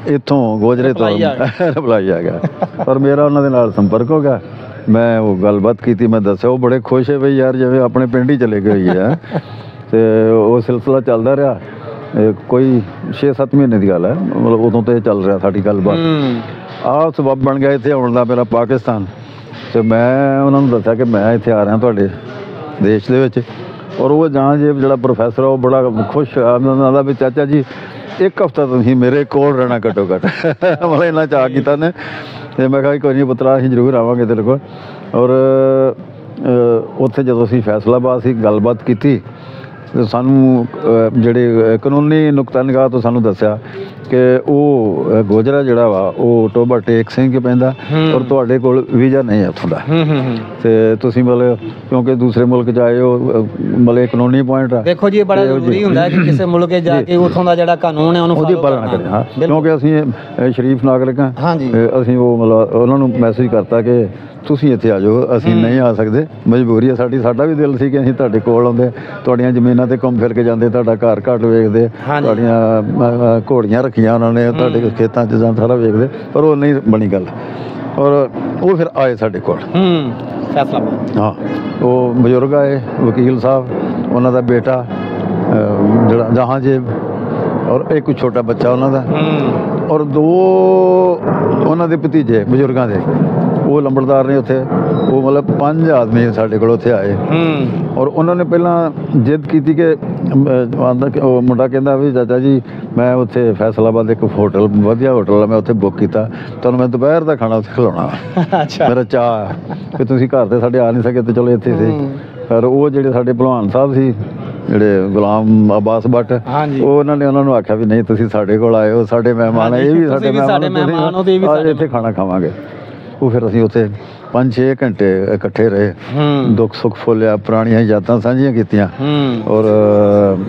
ਇੱਥੋਂ ਗੋਜਰੇ ਤੋਂ ਰਿਪਲਾਈ ਆ ਗਿਆ ਔਰ ਮੇਰਾ ਉਹਨਾਂ ਦੇ ਨਾਲ ਸੰਪਰਕ ਹੋ ਗਿਆ। ਮੈਂ ਉਹ ਗੱਲਬਾਤ ਕੀਤੀ, ਮੈਂ ਦੱਸਿਆ, ਉਹ ਬੜੇ ਖੁਸ਼ ਹੈ ਬਈ ਯਾਰ ਜਿਵੇਂ ਆਪਣੇ ਪਿੰਡ ਹੀ ਚਲੇ ਗਏ ਹੈ। ਅਤੇ ਉਹ ਸਿਲਸਿਲਾ ਚੱਲਦਾ ਰਿਹਾ ਕੋਈ 6-7 ਮਹੀਨੇ ਦੀ ਗੱਲ ਹੈ, ਮਤਲਬ ਉਦੋਂ ਤੋਂ ਇਹ ਚੱਲ ਰਿਹਾ ਸਾਡੀ ਗੱਲਬਾਤ। ਆਹ ਸਬੱਬ ਬਣ ਗਿਆ ਇੱਥੇ ਆਉਣ ਦਾ ਮੇਰਾ ਪਾਕਿਸਤਾਨ। ਅਤੇ ਮੈਂ ਉਹਨਾਂ ਨੂੰ ਦੱਸਿਆ ਕਿ ਮੈਂ ਇੱਥੇ ਆ ਰਿਹਾ ਤੁਹਾਡੇ ਦੇਸ਼ ਦੇ ਵਿੱਚ। ਔਰ ਉਹ ਜਹਾਂਜੇਬ ਜਿਹੜਾ ਪ੍ਰੋਫੈਸਰ ਆ, ਉਹ ਬੜਾ ਖੁਸ਼ ਆ, ਉਹਨਾਂ ਦਾ ਵੀ ਚਾਚਾ ਜੀ 1 ਹਫ਼ਤਾ ਤੁਸੀਂ ਮੇਰੇ ਕੋਲ ਰਹਿਣਾ ਘੱਟੋ ਘੱਟ, ਮਤਲਬ ਇੰਨਾ ਚਾਅ ਕੀਤਾ ਨੇ। ਅਤੇ ਮੈਂ ਕਿਹਾ ਕੋਈ ਨਹੀਂ ਪੁੱਤਰਾ, ਅਸੀਂ ਜ਼ਰੂਰ ਆਵਾਂਗੇ ਤੇਰੇ ਕੋਲ। ਔਰ ਉੱਥੇ ਜਦੋਂ ਅਸੀਂ ਫੈਸਲਾਬਾਦ ਸੀ ਗੱਲਬਾਤ ਕੀਤੀ, ਸਾਨੂੰ ਜਿਹੜੇ ਕਾਨੂੰਨੀ ਨੁਕਤਾ ਨਿਗਾਹ ਤੋਂ ਸਾਨੂੰ ਦੱਸਿਆ ਕਿ ਉਹ ਗੋਜਰਾ ਜਿਹੜਾ ਵਾ ਉਹ ਟੋਬਾ ਟੇਕ ਸਿੰਘ ਕੇ ਪੈਂਦਾ ਔਰ ਤੁਹਾਡੇ ਕੋਲ ਵੀਜ਼ਾ ਨਹੀਂ ਹੈ ਉੱਥੋਂ ਦਾ ਤੇ ਤੁਸੀਂ ਮਤਲਬ ਕਿਉਂਕਿ ਦੂਸਰੇ ਮੁਲਕ 'ਚ ਆਏ ਹੋ ਮਤਲਬ ਕਾਨੂੰਨੀ ਪੁਆਇੰਟ ਆ। ਦੇਖੋ ਜੀ ਇਹ ਬੜਾ ਜ਼ਰੂਰੀ ਹੁੰਦਾ ਹੈ ਕਿ ਕਿਸੇ ਮੁਲਕ 'ਚ ਜਾ ਕੇ ਉੱਥੋਂ ਦਾ ਜਿਹੜਾ ਕਾਨੂੰਨ ਹੈ ਉਹਨੂੰ ਉਹਦੀ ਪਾਲਣਾ ਕਰੇ। ਹਾਂ, ਕਿਉਂਕਿ ਅਸੀਂ ਸ਼ਰੀਫ ਨਾਗਰਿਕ ਹਾਂ। ਹਾਂਜੀ, ਅਸੀਂ ਉਹ ਮਤਲਬ ਉਹਨਾਂ ਨੂੰ ਮੈਸੇਜ ਕਰਤਾ ਕਿ ਤੁਸੀਂ ਇੱਥੇ ਆ ਜਾਓ, ਅਸੀਂ ਨਹੀਂ ਆ ਸਕਦੇ, ਮਜਬੂਰੀ ਹੈ ਸਾਡੀ। ਸਾਡਾ ਵੀ ਦਿਲ ਸੀ ਕਿ ਅਸੀਂ ਤੁਹਾਡੇ ਕੋਲ ਆਉਂਦੇ, ਤੁਹਾਡੀਆਂ ਜ਼ਮੀਨਾਂ ਤੇ ਘੁੰਮ ਫਿਰ ਕੇ ਜਾਂਦੇ, ਤੁਹਾਡਾ ਘਰ ਘਾਟ ਵੇਖਦੇ, ਤੁਹਾਡੀਆਂ ਘੋੜੀਆਂ ਰੱਖੀਆਂ ਉਹਨਾਂ ਨੇ, ਤੁਹਾਡੇ ਖੇਤਾਂ 'ਚ ਜਾਂ ਸਾਰਾ ਵੇਖਦੇ, ਪਰ ਉਹ ਨਹੀਂ ਬਣੀ ਗੱਲ। ਔਰ ਉਹ ਫਿਰ ਆਏ ਸਾਡੇ ਕੋਲ ਫੈਸਲਾਬਾਦ। ਹਾਂ, ਉਹ ਬਜ਼ੁਰਗ ਆਏ, ਵਕੀਲ ਸਾਹਿਬ, ਉਹਨਾਂ ਦਾ ਬੇਟਾ ਜਿਹੜਾ ਜਹਾਂਜੇਬ ਔਰ ਇੱਕ ਛੋਟਾ ਬੱਚਾ ਉਹਨਾਂ ਦਾ, ਔਰ 2 ਉਹਨਾਂ ਦੇ ਭਤੀਜੇ ਬਜ਼ੁਰਗਾਂ ਦੇ, ਉਹ ਲੰਬੜਦਾਰ ਨੇ ਉੱਥੇ। ਉਹ ਮਤਲਬ 5 ਆਦਮੀ ਸਾਡੇ ਕੋਲ ਉੱਥੇ ਆਏ ਔਰ ਉਹਨਾਂ ਨੇ ਪਹਿਲਾਂ ਜਿੱਦ ਕੀਤੀ ਕਿ ਉਹ ਮੁੰਡਾ ਕਹਿੰਦਾ ਵੀ ਚਾਚਾ ਜੀ ਮੈਂ ਉੱਥੇ ਫੈਸਲਾਬਾਦ ਇੱਕ ਹੋਟਲ, ਵਧੀਆ ਹੋਟਲ ਆ, ਮੈਂ ਉੱਥੇ ਬੁੱਕ ਕੀਤਾ, ਤੁਹਾਨੂੰ ਮੈਂ ਦੁਪਹਿਰ ਦਾ ਖਾਣਾ ਉੱਥੇ ਖਿਲਾਉਣਾ। ਅੱਛਾ, ਮੇਰਾ ਚਾਅ ਕਿ ਤੁਸੀਂ ਘਰ ਤੇ ਸਾਡੇ ਆ ਨਹੀਂ ਸਕੇ ਤੇ ਚਲੋ ਇੱਥੇ ਸੀ। ਪਰ ਉਹ ਜਿਹੜੇ ਸਾਡੇ ਭਲਵਾਨ ਸਾਹਿਬ ਸੀ, ਜਿਹੜੇ ਗੁਲਾਮ ਅਬਾਸ ਭੱਟ, ਉਹ ਉਹਨਾਂ ਨੂੰ ਆਖਿਆ ਵੀ ਨਹੀਂ, ਤੁਸੀਂ ਸਾਡੇ ਕੋਲ ਆਏ ਹੋ, ਸਾਡੇ ਮਹਿਮਾਨ, ਇਹ ਵੀ ਸਾਡੇ ਮਹਿਮਾਨ, ਇੱਥੇ ਖਾਣਾ ਖਾਵਾਂਗੇ। ਉਹ ਫਿਰ ਅਸੀਂ ਉੱਥੇ 5-6 ਘੰਟੇ ਇਕੱਠੇ ਰਹੇ, ਦੁੱਖ ਸੁੱਖ ਫੋਲਿਆ, ਪੁਰਾਣੀਆਂ ਯਾਦਾਂ ਸਾਂਝੀਆਂ ਕੀਤੀਆਂ। ਔਰ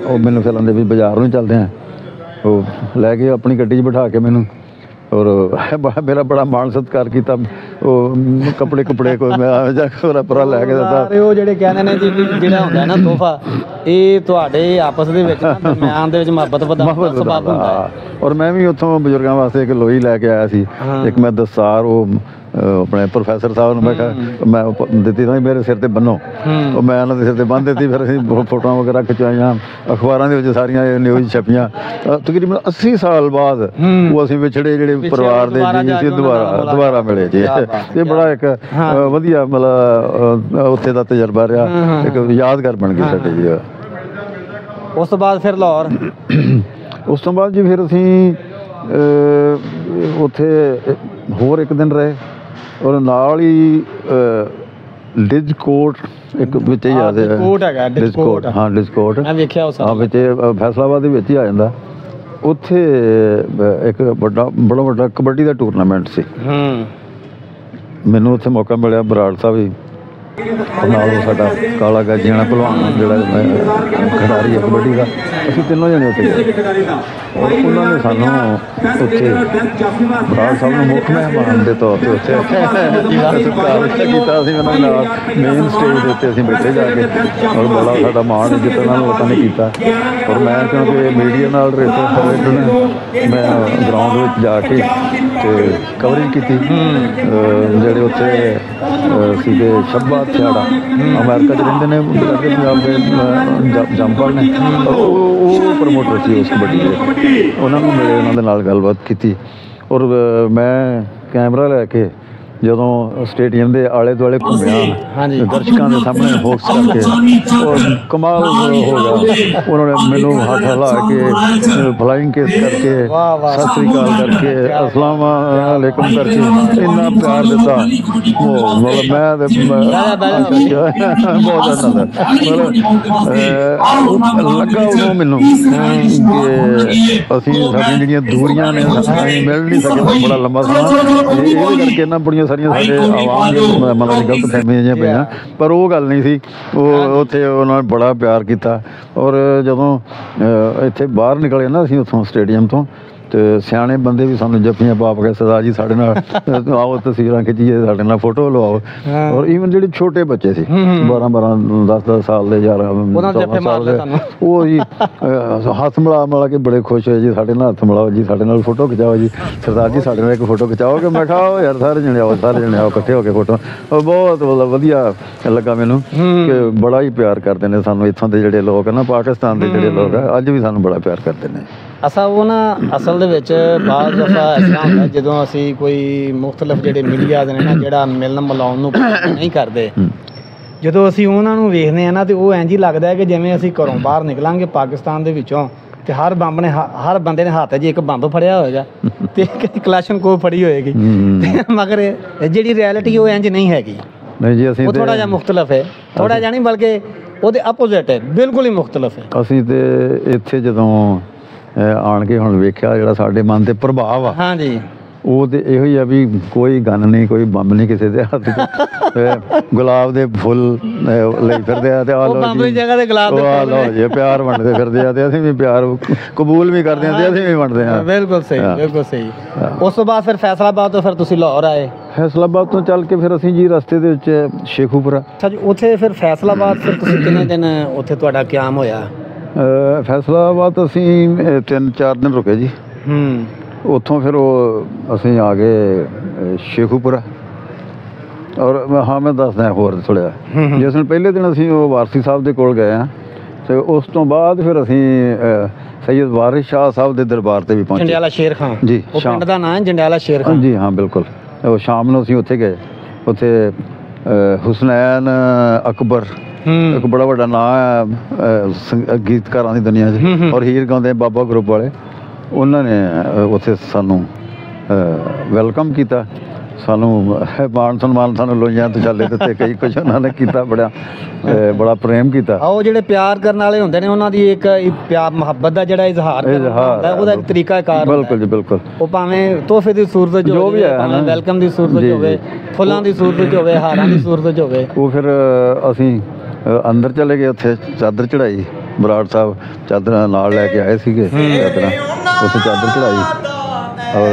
ਉਹ ਮੈਨੂੰ ਫਿਰ ਆਂਦੇ ਵੀ ਬਾਜ਼ਾਰ ਨੂੰ ਚੱਲਦੇ ਹਾਂ। ਉਹ ਲੈ ਕੇ ਆਪਣੀ ਗੱਡੀ 'ਚ ਬਿਠਾ ਕੇ ਮੈਨੂੰ, ਔਰ ਮੇਰਾ ਬੜਾ ਮਾਣ ਸਤਿਕਾਰ ਕੀਤਾ। ਉਹ ਕੱਪੜੇ ਕੋਈ ਮੈਂ ਜਾ ਪਰਾ ਲੈ ਕੇ ਦਿੱਤਾ। ਉਹ ਜਿਹੜੇ ਕਹਿੰਦੇ ਨੇ ਜੀ ਜਿਹੜਾ ਹੁੰਦਾ ਨਾ ਤੋਹਫਾ, ਇਹ ਤੁਹਾਡੇ ਆਪਸ ਦੇ ਵਿੱਚ ਦਰਮਿਆਨ ਦੇ ਵਿੱਚ ਮੁਹੱਬਤ ਵਧਾਉਣ ਦਾ ਸਬਬ ਹੁੰਦਾ ਹੈ। ਔਰ ਮੈਂ ਵੀ ਉੱਥੋਂ ਬਜ਼ੁਰਗਾਂ ਵਾਸਤੇ ਇੱਕ ਲੋਈ ਲੈ ਕੇ ਆਇਆ ਸੀ, ਇੱਕ ਮੈਂ ਦਸਤਾਰ ਉਹ ਆਪਣੇ ਪ੍ਰੋਫੈਸਰ ਸਾਹਿਬ ਨੂੰ ਮੈਂ ਕਿਹਾ ਮੈਂ ਦਿੱਤੀ ਤਾਂ ਮੇਰੇ ਸਿਰ ਤੇ ਬੰਨੋ, ਉਹ ਮੈਂ ਉਹਨਾਂ ਦੇ ਸਿਰ ਤੇ ਬੰਨ੍ਹ ਦਿੱਤੀ। ਫਿਰ ਅਸੀਂ ਫੋਟੋਆਂ ਵਗੈਰਾ ਖਿਚਵਾਈਆਂ, ਅਖਬਾਰਾਂ ਦੇ ਵਿੱਚ ਸਾਰੀਆਂ ਨਿਊਜ਼ ਛਪੀਆਂ। ਤਕਰੀਬਨ 80 ਸਾਲ ਬਾਅਦ ਉਹ ਅਸੀਂ ਵਿਛੜੇ ਜਿਹੜੇ ਪਰਿਵਾਰ ਦੇ ਜੀ ਸੀ ਦੁਬਾਰਾ ਮਿਲੇ ਜੀ। ਇਹ ਬੜਾ ਇੱਕ ਵਧੀਆ ਮਤਲਬ ਉੱਥੇ ਦਾ ਤਜਰਬਾ ਰਿਹਾ, ਇੱਕ ਯਾਦਗਾਰ ਬਣ ਗਈ ਸਾਡੇ ਜੀ। ਉਸ ਤੋਂ ਬਾਅਦ ਫਿਰ ਲਾਹੌਰ, ਉਸ ਤੋਂ ਬਾਅਦ ਜੀ ਫਿਰ ਅਸੀਂ ਉੱਥੇ ਹੋਰ ਇੱਕ ਦਿਨ ਰਹੇ ਔਰ ਨਾਲ ਹੀ ਡਿਜਕੋਟ ਇੱਕ ਵਿੱਚ ਹੀ ਆ ਡਿਜਕੋਟ। ਹਾਂ, ਡਿਜਕੋਟ ਮੈਂ ਵੇਖਿਆ ਉਸ ਵਿੱਚ ਫੈਸਲਾਬਾਦ ਦੇ ਵਿੱਚ ਹੀ ਆ ਜਾਂਦਾ। ਉੱਥੇ ਇੱਕ ਬੜਾ ਵੱਡਾ ਕਬੱਡੀ ਦਾ ਟੂਰਨਾਮੈਂਟ ਸੀ। ਮੈਨੂੰ ਉੱਥੇ ਮੌਕਾ ਮਿਲਿਆ, ਬਰਾੜ ਸਾਹਿਬ ਵੀ ਨਾਲ ਸਾਡਾ ਕਾਲਾ ਗਾਜੀਆਣਾ ਭਲਵਾਨ ਜਿਹੜਾ ਖਿਡਾਰੀ ਹੈ ਕਬੱਡੀ ਦਾ, ਅਸੀਂ ਤਿੰਨੋਂ ਜਣੇ ਉੱਥੇ ਗਏ। ਔਰ ਉਹਨਾਂ ਨੇ ਸਾਨੂੰ ਉੱਥੇ ਬਰਾੜ ਸਾਹਿਬ ਨੂੰ ਮੁੱਖ ਮਹਿਮਾਨ ਦੇ ਤੌਰ 'ਤੇ ਉੱਥੇ ਸਤਿਕਾਰ ਕੀਤਾ। ਅਸੀਂ ਉਹਨਾਂ ਨਾਲ ਮੇਨ ਸਟੇਜ ਦੇ ਉੱਤੇ ਅਸੀਂ ਬੈਠੇ ਜਾ ਕੇ, ਔਰ ਬੜਾ ਸਾਡਾ ਮਾਣ ਜਿੱਤ ਉਹਨਾਂ ਨੂੰ ਲੋਕਾਂ ਨੇ ਕੀਤਾ। ਔਰ ਮੈਂ ਕਿਉਂਕਿ ਮੀਡੀਆ ਨਾਲ ਮੈਂ ਗਰਾਊਂਡ ਵਿੱਚ ਜਾ ਕੇ ਅਤੇ ਕਵਰੇਜ ਕੀਤੀ। ਜਿਹੜੇ ਉੱਥੇ ਸੀਗੇ ਸ਼ੱਬਾ ਥਿਆੜਾ, ਅਮਰੀਕਾ 'ਚ ਰਹਿੰਦੇ ਨੇ, ਪੰਜਾਬ ਦੇ ਜੰਪਲ ਨੇ, ਉਹ ਪ੍ਰਮੋਟਰ ਸੀ ਉਸ ਕਬੱਡੀ ਦੇ। ਉਹਨਾਂ ਨੂੰ ਮਿਲੇ, ਉਹਨਾਂ ਦੇ ਨਾਲ ਗੱਲਬਾਤ ਕੀਤੀ। ਔਰ ਮੈਂ ਕੈਮਰਾ ਲੈ ਕੇ ਜਦੋਂ ਸਟੇਡੀਅਮ ਦੇ ਆਲੇ ਦੁਆਲੇ ਘੁੰਮਿਆ, ਦਰਸ਼ਕਾਂ ਦੇ ਸਾਹਮਣੇ ਫੋਕਸ ਕਰਕੇ, ਔਰ ਕਮਾਲ ਹੋ ਗਿਆ। ਉਹਨਾਂ ਨੇ ਮੈਨੂੰ ਹੱਥ ਹਿਲਾ ਕੇ, ਫਲਾਈਂਗ ਕਿਸ ਕਰਕੇ, ਸਤਿ ਸ੍ਰੀ ਅਕਾਲ ਕਰਕੇ, ਅਸਲਾਮ ਵਾਲੇਕੁਮ ਕਰਕੇ ਇੰਨਾ ਪਿਆਰ ਦਿੱਤਾ। ਉਹ ਮਤਲਬ ਮੈਂ ਬਹੁਤ ਆਨੰਦ ਮਤਲਬ ਲੱਗਾ ਉਦੋਂ ਮੈਨੂੰ ਕਿ ਅਸੀਂ ਸਾਡੀਆਂ ਜਿਹੜੀਆਂ ਦੂਰੀਆਂ ਨੇ ਮਿਲ ਨਹੀਂ ਸਕੇ ਬੜਾ ਲੰਬਾ ਸਮਾਂ। ਇਹਦੇ ਕਰਕੇ ਇਹਨਾਂ ਬੜੀਆਂ ਸਾਰੀਆਂ ਸਾਡੇ ਆਵਾਮ ਦੇ ਮਤਲਬ ਗਲਤ ਫਹਿਮੀਆਂ ਜਿਹੀਆਂ ਪਈਆਂ, ਪਰ ਉਹ ਗੱਲ ਨਹੀਂ ਸੀ। ਉਹ ਉੱਥੇ ਉਹਨਾਂ ਨੇ ਬੜਾ ਪਿਆਰ ਕੀਤਾ। ਔਰ ਜਦੋਂ ਇੱਥੇ ਬਾਹਰ ਨਿਕਲੇ ਨਾ ਅਸੀਂ ਉੱਥੋਂ ਸਟੇਡੀਅਮ ਤੋਂ, ਅਤੇ ਸਿਆਣੇ ਬੰਦੇ ਵੀ ਸਾਨੂੰ ਜੱਫੀਆਂ ਪਾ ਕੇ ਸਰਦਾਰ ਜੀ ਸਾਡੇ ਨਾਲ ਆਓ, ਤਸਵੀਰਾਂ ਖਿੱਚੀਏ, ਸਾਡੇ ਨਾਲ ਫੋਟੋ ਲਵਾਓ। ਔਰ ਈਵਨ ਜਿਹੜੇ ਛੋਟੇ ਬੱਚੇ ਸੀ 12-12 10-10 ਸਾਲ ਦੇ, 11 ਸਾਲ ਦੇ, ਉਹ ਜੀ ਹੱਥ ਮਿਲਾ ਕੇ ਬੜੇ ਖੁਸ਼ ਹੋਏ ਜੀ, ਸਾਡੇ ਨਾਲ ਹੱਥ ਮਿਲਾਓ ਜੀ, ਸਾਡੇ ਨਾਲ ਫੋਟੋ ਖਿਚਾਓ ਜੀ, ਸਰਦਾਰ ਜੀ ਸਾਡੇ ਨਾਲ ਇੱਕ ਫੋਟੋ ਖਿਚਾਓਗੇ। ਮੈਂ ਕਿਹਾ ਯਾਰ ਸਾਰੇ ਜਣੇ ਆਓ ਇਕੱਠੇ ਹੋ ਕੇ ਫੋਟੋ। ਬਹੁਤ ਮਤਲਬ ਵਧੀਆ ਲੱਗਾ ਮੈਨੂੰ ਕਿ ਬੜਾ ਹੀ ਪਿਆਰ ਕਰਦੇ ਨੇ ਸਾਨੂੰ ਇੱਥੋਂ ਦੇ ਜਿਹੜੇ ਲੋਕ ਨਾ, ਪਾਕਿਸਤਾਨ ਦੇ ਜਿਹੜੇ ਲੋਕ ਆ, ਅੱਜ ਵੀ ਸਾਨੂੰ ਬੜਾ ਪਿਆਰ ਕਰਦੇ ਨੇ। ਅਸਲ ਦੇ ਵਿੱਚ ਬਾਅਦ ਦਫਾ ਇਸ ਤਰ੍ਹਾਂ ਹੁੰਦਾ ਜਦੋਂ ਅਸੀਂ ਕੋਈ ਮੁਖਤਲਿਫ ਜਿਹੜੇ ਮੀਡੀਆ ਦੇ ਨੇ ਨਾ, ਜਿਹੜਾ ਮਿਲਣ ਮਿਲਾਉਣ ਨੂੰ ਨਹੀਂ ਕਰਦੇ, ਜਦੋਂ ਅਸੀਂ ਉਹਨਾਂ ਨੂੰ ਵੇਖਦੇ ਹਾਂ ਨਾ, ਤੇ ਉਹ ਇੰਝ ਹੀ ਲੱਗਦਾ ਹੈ ਕਿ ਜਿਵੇਂ ਅਸੀਂ ਘਰੋਂ ਬਾਹਰ ਨਿਕਲਾਂਗੇ ਪਾਕਿਸਤਾਨ ਦੇ ਵਿੱਚੋਂ, ਤੇ ਹਰ ਬੰਦੇ ਨੇ ਹੱਥ 'ਚ ਇੱਕ ਬੰਬ ਫੜਿਆ ਹੋਏਗਾ ਤੇ ਇੱਕ ਕਲਾਸ਼ਨਕੋਵ ਫੜੀ ਹੋਏਗੀ, ਮਗਰ ਜਿਹੜੀ ਰਿਐਲਿਟੀ ਉਹ ਇੰਝ ਨਹੀਂ ਹੈਗੀ। ਨਹੀਂ ਜੀ, ਅਸੀਂ ਥੋੜਾ ਜਿਹਾ ਮੁਖਤਲਿਫ ਹੈ, ਥੋੜਾ ਜਿਹਾ ਨਹੀਂ ਬਲਕਿ ਉਹਦੇ ਆਪੋਜ਼ਿਟ ਹੈ, ਬਿਲਕੁਲ ਹੀ ਮੁਖਤਲਿਫ ਹੈ। ਅਸੀਂ ਤੇ ਇੱਥੇ ਜਦੋਂ ਆਣ ਕੇ ਹੁਣ ਵੇਖਿਆ ਜਿਹੜਾ ਸਾਡੇ ਮਨ ਤੇ ਪ੍ਰਭਾਵ ਆ, ਹਾਂਜੀ, ਉਹ ਤੇ ਇਹੋ ਹੀ ਆ ਵੀ ਕੋਈ ਗਨ ਨਹੀਂ, ਕੋਈ ਬੰਬ ਨਹੀਂ ਕਿਸੇ ਦੇ ਹੱਥ 'ਚ। ਗੁਲਾਬ ਦੇ ਫੁੱਲ ਲਈ ਫਿਰਦੇ ਆ ਤੇ ਆ ਉਹ ਲਓ ਬੰਬ ਦੀ ਜੀ, ਜਗ੍ਹਾ ਤੇ ਗੁਲਾਬ ਦੇ ਉਹ ਆ ਫੁੱਲ ਲਓ ਜੀ, ਪਿਆਰ ਵੰਡਦੇ ਫਿਰਦੇ ਆ ਤੇ ਅਸੀਂ ਵੀ ਪਿਆਰ ਕਬੂਲ ਵੀ ਕਰਦੇ ਆ ਤੇ ਅਸੀਂ ਵੀ ਵੰਡਦੇ ਆ। ਬਿਲਕੁਲ ਸਹੀ, ਹਾਂ। ਬਿਲਕੁਲ ਸਹੀ। ਉਸ ਤੋਂ ਬਾਅਦ ਫਿਰ ਫੈਸਲਾਬਾਦ ਤੋਂ ਫਿਰ ਤੁਸੀਂ ਲਾਹੌਰ ਆਏ। ਫੈਸਲਾਬਾਦ ਤੋਂ ਚੱਲ ਕੇ ਫਿਰ ਅਸੀਂ ਜੀ ਰਸਤੇ ਦੇ ਵਿੱਚ ਸ਼ੇਖੂਪੁਰਾ। ਅੱਛਾ ਜੀ, ਉੱਥੇ ਫਿਰ ਫੈਸਲਾਬਾਦ ਫਿਰ ਤੁਸੀਂ ਕਿੰਨੇ ਦਿਨ ਉੱਥੇ ਤੁਹਾਡਾ ਕਿਆਮ ਹੋਇਆ? ਫੈਸਲਾਬਾਦ ਅਸੀਂ 3-4 ਦਿਨ ਰੁਕੇ ਜੀ। ਉੱਥੋਂ ਫਿਰ ਉਹ ਅਸੀਂ ਆ ਗਏ ਸ਼ੇਖੂਪੁਰਾ। ਔਰ ਹਾਂ ਮੈਂ ਦੱਸਦਾ ਹੋਰ ਥੋੜ੍ਹਾ। ਜਿਸ ਦਿਨ ਪਹਿਲੇ ਦਿਨ ਅਸੀਂ ਉਹ ਵਾਰਸੀ ਸਾਹਿਬ ਦੇ ਕੋਲ ਗਏ ਹਾਂ ਅਤੇ ਉਸ ਤੋਂ ਬਾਅਦ ਫਿਰ ਅਸੀਂ ਸੈਯਦ ਵਾਰਿਸ ਸ਼ਾਹ ਸਾਹਿਬ ਦੇ ਦਰਬਾਰ 'ਤੇ ਵੀ ਪਹੁੰਚੇ। ਜੰਡਿਆਲਾ ਸ਼ੇਰ ਖਾਂ ਜੀ, ਉਹ ਪਿੰਡ ਦਾ ਨਾਂ ਹੈ ਜੰਡਿਆਲਾ ਸ਼ੇਰ ਖਾਂ ਜੀ, ਹਾਂ ਬਿਲਕੁਲ। ਉਹ ਸ਼ਾਮ ਨੂੰ ਅਸੀਂ ਉੱਥੇ ਗਏ। ਉੱਥੇ ਹੁਸਨੈਨ ਅਕਬਰ ਇੱਕ ਬੜਾ ਵੱਡਾ ਨਾਂ ਹੈ ਗੀਤਕਾਰਾਂ ਦੀ ਦੁਨੀਆ 'ਚ, ਔਰ ਹੀਰ ਗਾਉਂਦੇ ਬਾਬਾ ਗਰੁੱਪ ਵਾਲੇ, ਉਹਨਾਂ ਨੇ ਉੱਥੇ ਸਾਨੂੰ ਵੈਲਕਮ ਕੀਤਾ। ਸਾਨੂੰ ਮਾਣ ਸਨਮਾਨ, ਸਾਨੂੰ ਲੋਈਆਂ ਤੋਂ ਚਾਲੇ ਦਿੱਤੇ, ਕਈ ਕੁਝ ਉਹਨਾਂ ਨੇ ਕੀਤਾ, ਬੜਾ ਪ੍ਰੇਮ ਕੀਤਾ। ਉਹ ਜਿਹੜੇ ਪਿਆਰ ਕਰਨ ਵਾਲੇ ਹੁੰਦੇ ਨੇ ਉਹਨਾਂ ਦੀ ਇੱਕ ਪਿਆਰ ਮੁਹੱਬਤ ਦਾ ਜਿਹੜਾ ਇਜ਼ਹਾਰ ਹੁੰਦਾ, ਉਹਦਾ ਇੱਕ ਤਰੀਕਾਕਾਰ ਹੁੰਦਾ। ਬਿਲਕੁਲ ਜੀ, ਬਿਲਕੁਲ। ਉਹ ਭਾਵੇਂ ਤੋਹਫੇ ਦੀ ਸੂਰਤ 'ਚ ਹੋਵੇ, ਭਾਵੇਂ ਵੈਲਕਮ ਦੀ ਸੂਰਤ 'ਚ ਹੋਵੇ, ਫੁੱਲਾਂ ਦੀ ਸੂਰਤ 'ਚ ਹੋਵੇ, ਹਾਰਾਂ ਦੀ ਸੂਰਤ 'ਚ ਹੋਵੇ। ਉਹ ਫਿਰ ਅਸੀਂ ਅੰਦਰ ਚਲੇ ਗਏ, ਉੱਥੇ ਚਾਦਰ ਚੜਾਈ। ਬਰਾੜ ਸਾਹਿਬ ਚਾਦਰਾਂ ਨਾਲ ਲੈ ਕੇ ਆਏ ਸੀਗੇ, ਚਾਦਰਾਂ ਉੱਥੇ ਚਾਦਰ ਚੜਾਈ। ਔਰ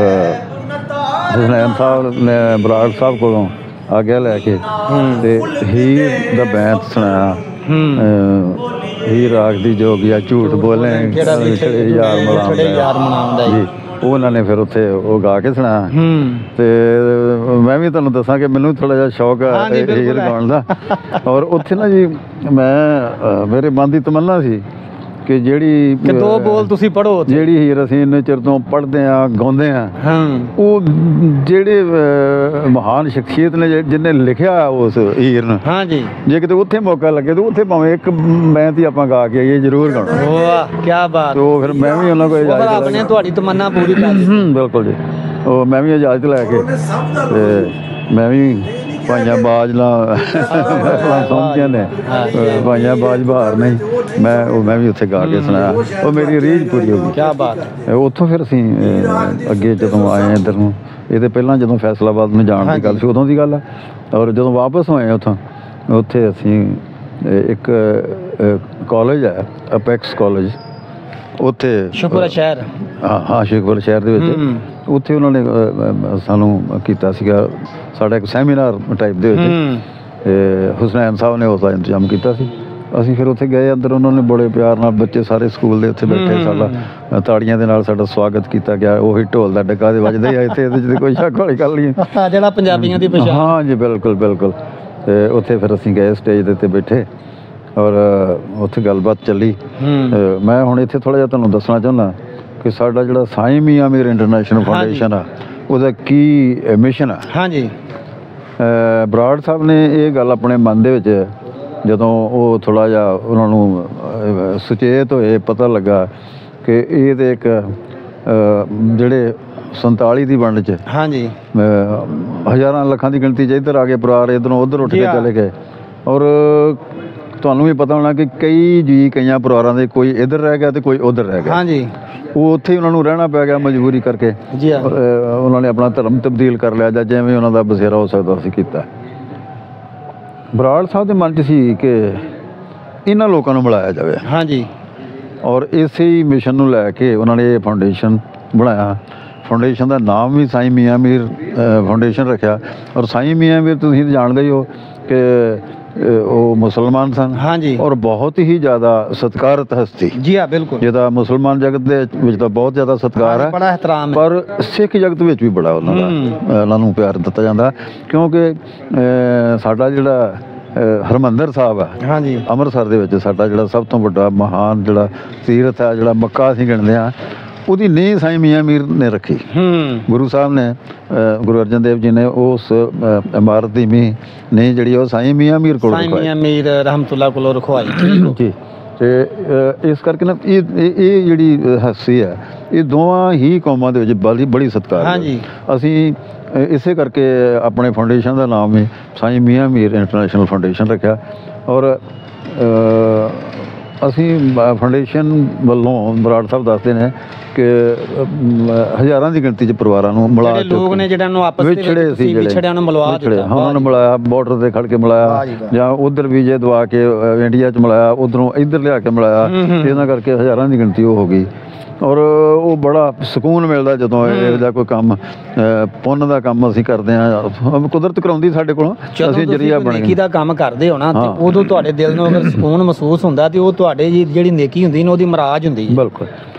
ਹੁਸਨੈਨ ਸਾਹਿਬ ਨੇ ਬਰਾੜ ਸਾਹਿਬ ਕੋਲੋਂ ਆਗਿਆ ਲੈ ਕੇ ਤੇ ਹੀਰ ਦਾ ਬੈਂਤ ਸੁਣਾਇਆ। ਹੀਰ ਰਾਗ ਦੀ ਜੋਗੀਆ ਝੂਠ ਬੋਲੇ ਯਾਰ ਮਨਾਉਂਦਾ ਜੀ, ਉਹਨਾਂ ਨੇ ਫਿਰ ਉੱਥੇ ਉਹ ਗਾ ਕੇ ਸੁਣਾਇਆ। ਤੇ ਮੈਂ ਵੀ ਤੁਹਾਨੂੰ ਦੱਸਾਂ ਕਿ ਮੈਨੂੰ ਥੋੜ੍ਹਾ ਜਿਹਾ ਸ਼ੌਕ ਹੈ ਹੀਰ ਗਾਉਣ ਦਾ। ਔਰ ਉੱਥੇ ਨਾ ਜੀ ਮੈਂ ਮੇਰੇ ਮਨ ਦੀ ਤਮੰਨਾ ਸੀ ਕਿ ਜਿਹੜੀ ਦੋ ਬੋਲ ਤੁਸੀਂ ਪੜ੍ਹੋ, ਜਿਹੜੀ ਹੀਰ ਅਸੀਂ ਇੰਨੇ ਚਿਰ ਤੋਂ ਪੜ੍ਹਦੇ ਹਾਂ, ਗਾਉਂਦੇ ਹਾਂ, ਉਹ ਜਿਹੜੇ ਮਹਾਨ ਸ਼ਖਸੀਅਤ ਨੇ ਜਿਹਨੇ ਲਿਖਿਆ ਉਸ ਹੀਰ ਨੂੰ, ਹਾਂਜੀ, ਜੇ ਕਿਤੇ ਉੱਥੇ ਮੌਕਾ ਲੱਗੇ ਤਾਂ ਉੱਥੇ ਭਾਵੇਂ ਇੱਕ ਬੈਂਤ ਹੀ ਆਪਾਂ ਗਾ ਕੇ ਆਈਏ, ਜ਼ਰੂਰ ਗਾਉਣਾ। ਵਾਹ, ਕੀ ਬਾਤ। ਉਹ ਫਿਰ ਮੈਂ ਵੀ ਉਹਨਾਂ ਕੋਲ ਇਜਾਜ਼ਤ ਲੈ, ਤੁਹਾਡੀ ਤਮੰਨਾ ਪੂਰੀ ਕਰ ਦਿੱਤੀ। ਬਿਲਕੁਲ ਜੀ। ਉਹ ਮੈਂ ਵੀ ਇਜਾਜ਼ਤ ਲੈ ਕੇ ਤੇ ਮੈਂ ਵੀ ਭਾਈਆਂ ਬਾਜ ਨਾਲ ਸਮਝਦੇ ਨੇ, ਭਾਈਆਂ ਬਾਜ ਬਹਾਰ ਨਹੀਂ, ਮੈਂ ਵੀ ਉੱਥੇ ਗਾ ਕੇ ਸੁਣਾਇਆ। ਉਹ ਮੇਰੀ ਰੀਝ ਪੂਰੀ ਹੋ ਗਈ। ਕੀ ਬਾਤ ਹੈ। ਉੱਥੋਂ ਫਿਰ ਅਸੀਂ ਅੱਗੇ ਜਦੋਂ ਆਏ ਇੱਧਰ ਨੂੰ, ਇਹਦੇ ਪਹਿਲਾਂ ਜਦੋਂ ਫੈਸਲਾਬਾਦ ਨੂੰ ਜਾਣ ਦੀ ਗੱਲ ਸੀ ਉਦੋਂ ਦੀ ਗੱਲ ਹੈ। ਔਰ ਜਦੋਂ ਵਾਪਸ ਹੋਏ ਉੱਥੋਂ, ਉੱਥੇ ਅਸੀਂ ਇੱਕ ਕਾਲਜ ਹੈ ਅਪੈਕਸ ਕਾਲਜ, ਉੱਥੇ ਸ਼ੁਕਰਾ ਸ਼ਹਿਰ, ਹਾਂ ਸ਼ੁਕਰਾ ਸ਼ਹਿਰ ਦੇ ਵਿੱਚ, ਉੱਥੇ ਉਹਨਾਂ ਨੇ ਸਾਨੂੰ ਕੀਤਾ ਸੀਗਾ, ਸਾਡਾ ਇੱਕ ਸੈਮੀਨਾਰ ਟਾਈਪ ਦੇ ਵਿੱਚ ਹੁਸਨੈਨ ਸਾਹਿਬ ਨੇ ਉਸਦਾ ਇੰਤਜ਼ਾਮ ਕੀਤਾ ਸੀ। ਅਸੀਂ ਫਿਰ ਉੱਥੇ ਗਏ ਅੰਦਰ, ਉਹਨਾਂ ਨੇ ਬੜੇ ਪਿਆਰ ਨਾਲ, ਬੱਚੇ ਸਾਰੇ ਸਕੂਲ ਦੇ ਉੱਥੇ ਬੈਠੇ, ਸਾਡਾ ਤਾੜੀਆਂ ਦੇ ਨਾਲ ਸਾਡਾ ਸਵਾਗਤ ਕੀਤਾ ਗਿਆ। ਉਹੀ ਢੋਲ ਦਾ ਡੱਗਾ ਦੇ ਵੱਜਦਾ ਹੀ ਆ ਇੱਥੇ, ਇਹਦੇ 'ਚ ਕੋਈ ਸ਼ੱਕ ਵਾਲੀ ਗੱਲ ਨਹੀਂ, ਜਿਹੜਾ ਪੰਜਾਬੀਆਂ ਦੀ ਪਛਾਣ। ਹਾਂ ਜੀ, ਬਿਲਕੁਲ ਬਿਲਕੁਲ। ਅਤੇ ਉੱਥੇ ਫਿਰ ਅਸੀਂ ਗਏ, ਸਟੇਜ ਦੇ ਉੱਤੇ ਬੈਠੇ ਔਰ ਉੱਥੇ ਗੱਲਬਾਤ ਚੱਲੀ। ਮੈਂ ਹੁਣ ਇੱਥੇ ਥੋੜ੍ਹਾ ਜਿਹਾ ਤੁਹਾਨੂੰ ਦੱਸਣਾ ਚਾਹੁੰਦਾ ਕਿ ਸਾਡਾ ਜਿਹੜਾ ਸਾਈਂ ਮੀਆਂ ਮੀਰ ਇੰਟਰਨੈਸ਼ਨਲ ਫਾਊਂਡੇਸ਼ਨ ਆ, ਉਹਦਾ ਕੀ ਮਿਸ਼ਨ ਆ। ਹਾਂਜੀ, ਬਰਾੜ ਸਾਹਿਬ ਨੇ ਇਹ ਗੱਲ ਆਪਣੇ ਮਨ ਦੇ ਵਿੱਚ, ਜਦੋਂ ਉਹ ਥੋੜ੍ਹਾ ਜਿਹਾ ਉਹਨਾਂ ਨੂੰ ਸੁਚੇਤ ਹੋਏ, ਪਤਾ ਲੱਗਾ ਕਿ ਇਹ ਤਾਂ ਇੱਕ ਜਿਹੜੇ 47 ਦੀ ਵੰਡ 'ਚ, ਹਾਂਜੀ, ਹਜ਼ਾਰਾਂ ਲੱਖਾਂ ਦੀ ਗਿਣਤੀ 'ਚ ਇੱਧਰ ਆ ਕੇ ਪਰਿਵਾਰ ਇੱਧਰੋਂ ਉੱਧਰ ਉੱਠ ਕੇ ਚਲੇ ਗਏ। ਔਰ ਤੁਹਾਨੂੰ ਵੀ ਪਤਾ ਹੋਣਾ ਕਿ ਕਈ ਜੀ, ਕਈਆਂ ਪਰਿਵਾਰਾਂ ਦੇ ਕੋਈ ਇੱਧਰ ਰਹਿ ਗਿਆ ਤੇ ਕੋਈ ਉੱਧਰ ਰਹਿ ਗਿਆ। ਹਾਂਜੀ, ਉਹ ਉੱਥੇ ਹੀ ਉਹਨਾਂ ਨੂੰ ਰਹਿਣਾ ਪੈ ਗਿਆ ਮਜਬੂਰੀ ਕਰਕੇ। ਜੀ, ਉਹਨਾਂ ਨੇ ਆਪਣਾ ਧਰਮ ਤਬਦੀਲ ਕਰ ਲਿਆ, ਜਾਂ ਜਿਵੇਂ ਉਹਨਾਂ ਦਾ ਬਸੇਰਾ ਹੋ ਸਕਦਾ ਸੀ ਕੀਤਾ। ਬਰਾੜ ਸਾਹਿਬ ਦੇ ਮਨ 'ਚ ਸੀ ਕਿ ਇਹਨਾਂ ਲੋਕਾਂ ਨੂੰ ਮਿਲਾਇਆ ਜਾਵੇ। ਹਾਂਜੀ, ਔਰ ਇਸੇ ਹੀ ਮਿਸ਼ਨ ਨੂੰ ਲੈ ਕੇ ਉਹਨਾਂ ਨੇ ਇਹ ਫਾਊਂਡੇਸ਼ਨ ਬਣਾਇਆ। ਫਾਊਂਡੇਸ਼ਨ ਦਾ ਨਾਮ ਵੀ ਸਾਈਂ ਮੀਆਂ ਮੀਰ ਫਾਊਂਡੇਸ਼ਨ ਰੱਖਿਆ। ਔਰ ਸਾਈਂ ਮੀਆਂ ਮੀਰ ਤੁਸੀਂ ਜਾਣਦੇ ਹੀ ਹੋ ਕਿ ਉਹ ਮੁਸਲਮਾਨ ਸਨ। ਹਾਂਜੀ, ਔਰ ਬਹੁਤ ਹੀ ਜ਼ਿਆਦਾ ਸਤਿਕਾਰਤ ਹਸਤੀ। ਜੀ ਹਾਂ, ਬਿਲਕੁਲ। ਜਿਹਦਾ ਮੁਸਲਮਾਨ ਜਗਤ ਦੇ ਵਿੱਚ ਤਾਂ ਬਹੁਤ ਜ਼ਿਆਦਾ ਸਤਿਕਾਰ ਹੈ, ਬੜਾ ਇਹਤਰਾਮ ਹੈ, ਪਰ ਸਿੱਖ ਜਗਤ ਵਿੱਚ ਵੀ ਬੜਾ ਉਹਨਾਂ ਦਾ, ਉਹਨਾਂ ਨੂੰ ਪਿਆਰ ਦਿੱਤਾ ਜਾਂਦਾ, ਕਿਉਂਕਿ ਸਾਡਾ ਜਿਹੜਾ ਹਰਿਮੰਦਰ ਸਾਹਿਬ ਹੈ, ਹਾਂਜੀ, ਅੰਮ੍ਰਿਤਸਰ ਦੇ ਵਿੱਚ ਸਾਡਾ ਜਿਹੜਾ ਸਭ ਤੋਂ ਵੱਡਾ ਮਹਾਨ ਜਿਹੜਾ ਤੀਰਥ ਹੈ, ਜਿਹੜਾ ਮੱਕਾ ਅਸੀਂ ਗਿਣਦੇ ਹਾਂ, ਉਹਦੀ ਨੀਂਹ ਸਾਈਂ ਮੀਆਂ ਮੀਰ ਨੇ ਰੱਖੀ। ਗੁਰੂ ਸਾਹਿਬ ਨੇ, ਗੁਰੂ ਅਰਜਨ ਦੇਵ ਜੀ ਨੇ ਉਸ ਇਮਾਰਤ ਦੀ ਨੀਂਹ ਜਿਹੜੀ ਉਹ ਸਾਈਂ ਮੀਆਂ ਮੀਰ ਕੋਲ ਰਖਵਾਈ, ਸਾਈਂ ਮੀਆਂ ਮੀਰ ਰਹਿਮਤੁল্লাਹ ਕੋਲੋਂ ਰਖਵਾਈ ਜੀ। ਤੇ ਇਸ ਕਰਕੇ ਨਾ ਇਹ ਜਿਹੜੀ ਹਸਤੀ ਹੈ, ਇਹ ਦੋਵਾਂ ਹੀ ਕੌਮਾਂ ਦੇ ਵਿੱਚ ਬੜੀ ਸਤਿਕਾਰ। ਹਾਂਜੀ, ਅਸੀਂ ਇਸੇ ਕਰਕੇ ਆਪਣੇ ਫਾਊਂਡੇਸ਼ਨ ਦਾ ਨਾਮ ਵੀ ਸਾਈਂ ਮੀਆਂ ਮੀਰ ਇੰਟਰਨੈਸ਼ਨਲ ਫਾਊਂਡੇਸ਼ਨ ਰੱਖਿਆ। ਔਰ ਅਸੀਂ ਫਾਊਂਡੇਸ਼ਨ ਵੱਲੋਂ ਬਰਾੜ ਸਾਹਿਬ ਦੱਸਦੇ ਨੇ ਕਿ ਹਜ਼ਾਰਾਂ ਦੀ ਗਿਣਤੀ 'ਚ ਪਰਿਵਾਰਾਂ ਨੂੰ ਮਿਲਾ ਜਿਹੜੇ ਲੋਕ ਨੇ ਜਿਹੜਿਆਂ ਨੂੰ ਆਪਸ ਦੇ ਵਿਛੜੇ ਵਿੱਚ ਸੀ ਜਿਹੜੇ ਵਿਛੜਿਆਂ ਨੂੰ ਮਿਲਵਾ ਦਿੱਤਾ। ਉਹਨਾਂ ਨੂੰ ਮਿਲਾਇਆ, ਬਾਰਡਰ ਤੇ ਖੜ ਕੇ ਮਿਲਾਇਆ, ਜਾਂ ਉਧਰ ਵੀਜ਼ੇ ਦਵਾ ਕੇ ਇੰਡੀਆ 'ਚ ਮਿਲਾਇਆ, ਉਧਰੋਂ ਇੱਧਰ ਲਿਆ ਕੇ ਮਿਲਾਇਆ। ਇਹਨਾਂ ਕਰਕੇ ਹਜ਼ਾਰਾਂ ਦੀ ਗਿਣਤੀ ਉਹ ਹੋ ਗਈ। ਔਰ ਉਹ ਬੜਾ ਸਕੂਨ ਮਿਲਦਾ ਜਦੋਂ ਇਹੋ ਜਿਹਾ ਕੋਈ ਕੰਮ, ਪੁੰਨ ਦਾ ਕੰਮ ਅਸੀਂ ਕਰਦੇ ਹਾਂ। ਕੁਦਰਤ ਕਰਾਉਂਦੀ ਸਾਡੇ ਕੋਲੋਂ, ਅਸੀਂ ਜਰੀਆ ਬਣ ਨੇਕੀ ਦਾ ਕੰਮ ਕਰਦੇ ਹੋ ਨਾ, ਤੇ ਉਦੋਂ ਤੁਹਾਡੇ ਦਿਲ ਨੂੰ ਅਗਰ ਸਕੂਨ ਮਹਿਸੂਸ ਹੁੰਦਾ ਤੇ ਉਹ ਤੁਹਾਡੇ ਜਿਹੜੀ ਨੇਕੀ ਹੁੰਦੀ ਨਾ ਉਹਦੀ ਮਰਾਜ ਹੁੰਦੀ ਹੈ। ਬਿਲਕੁਲ।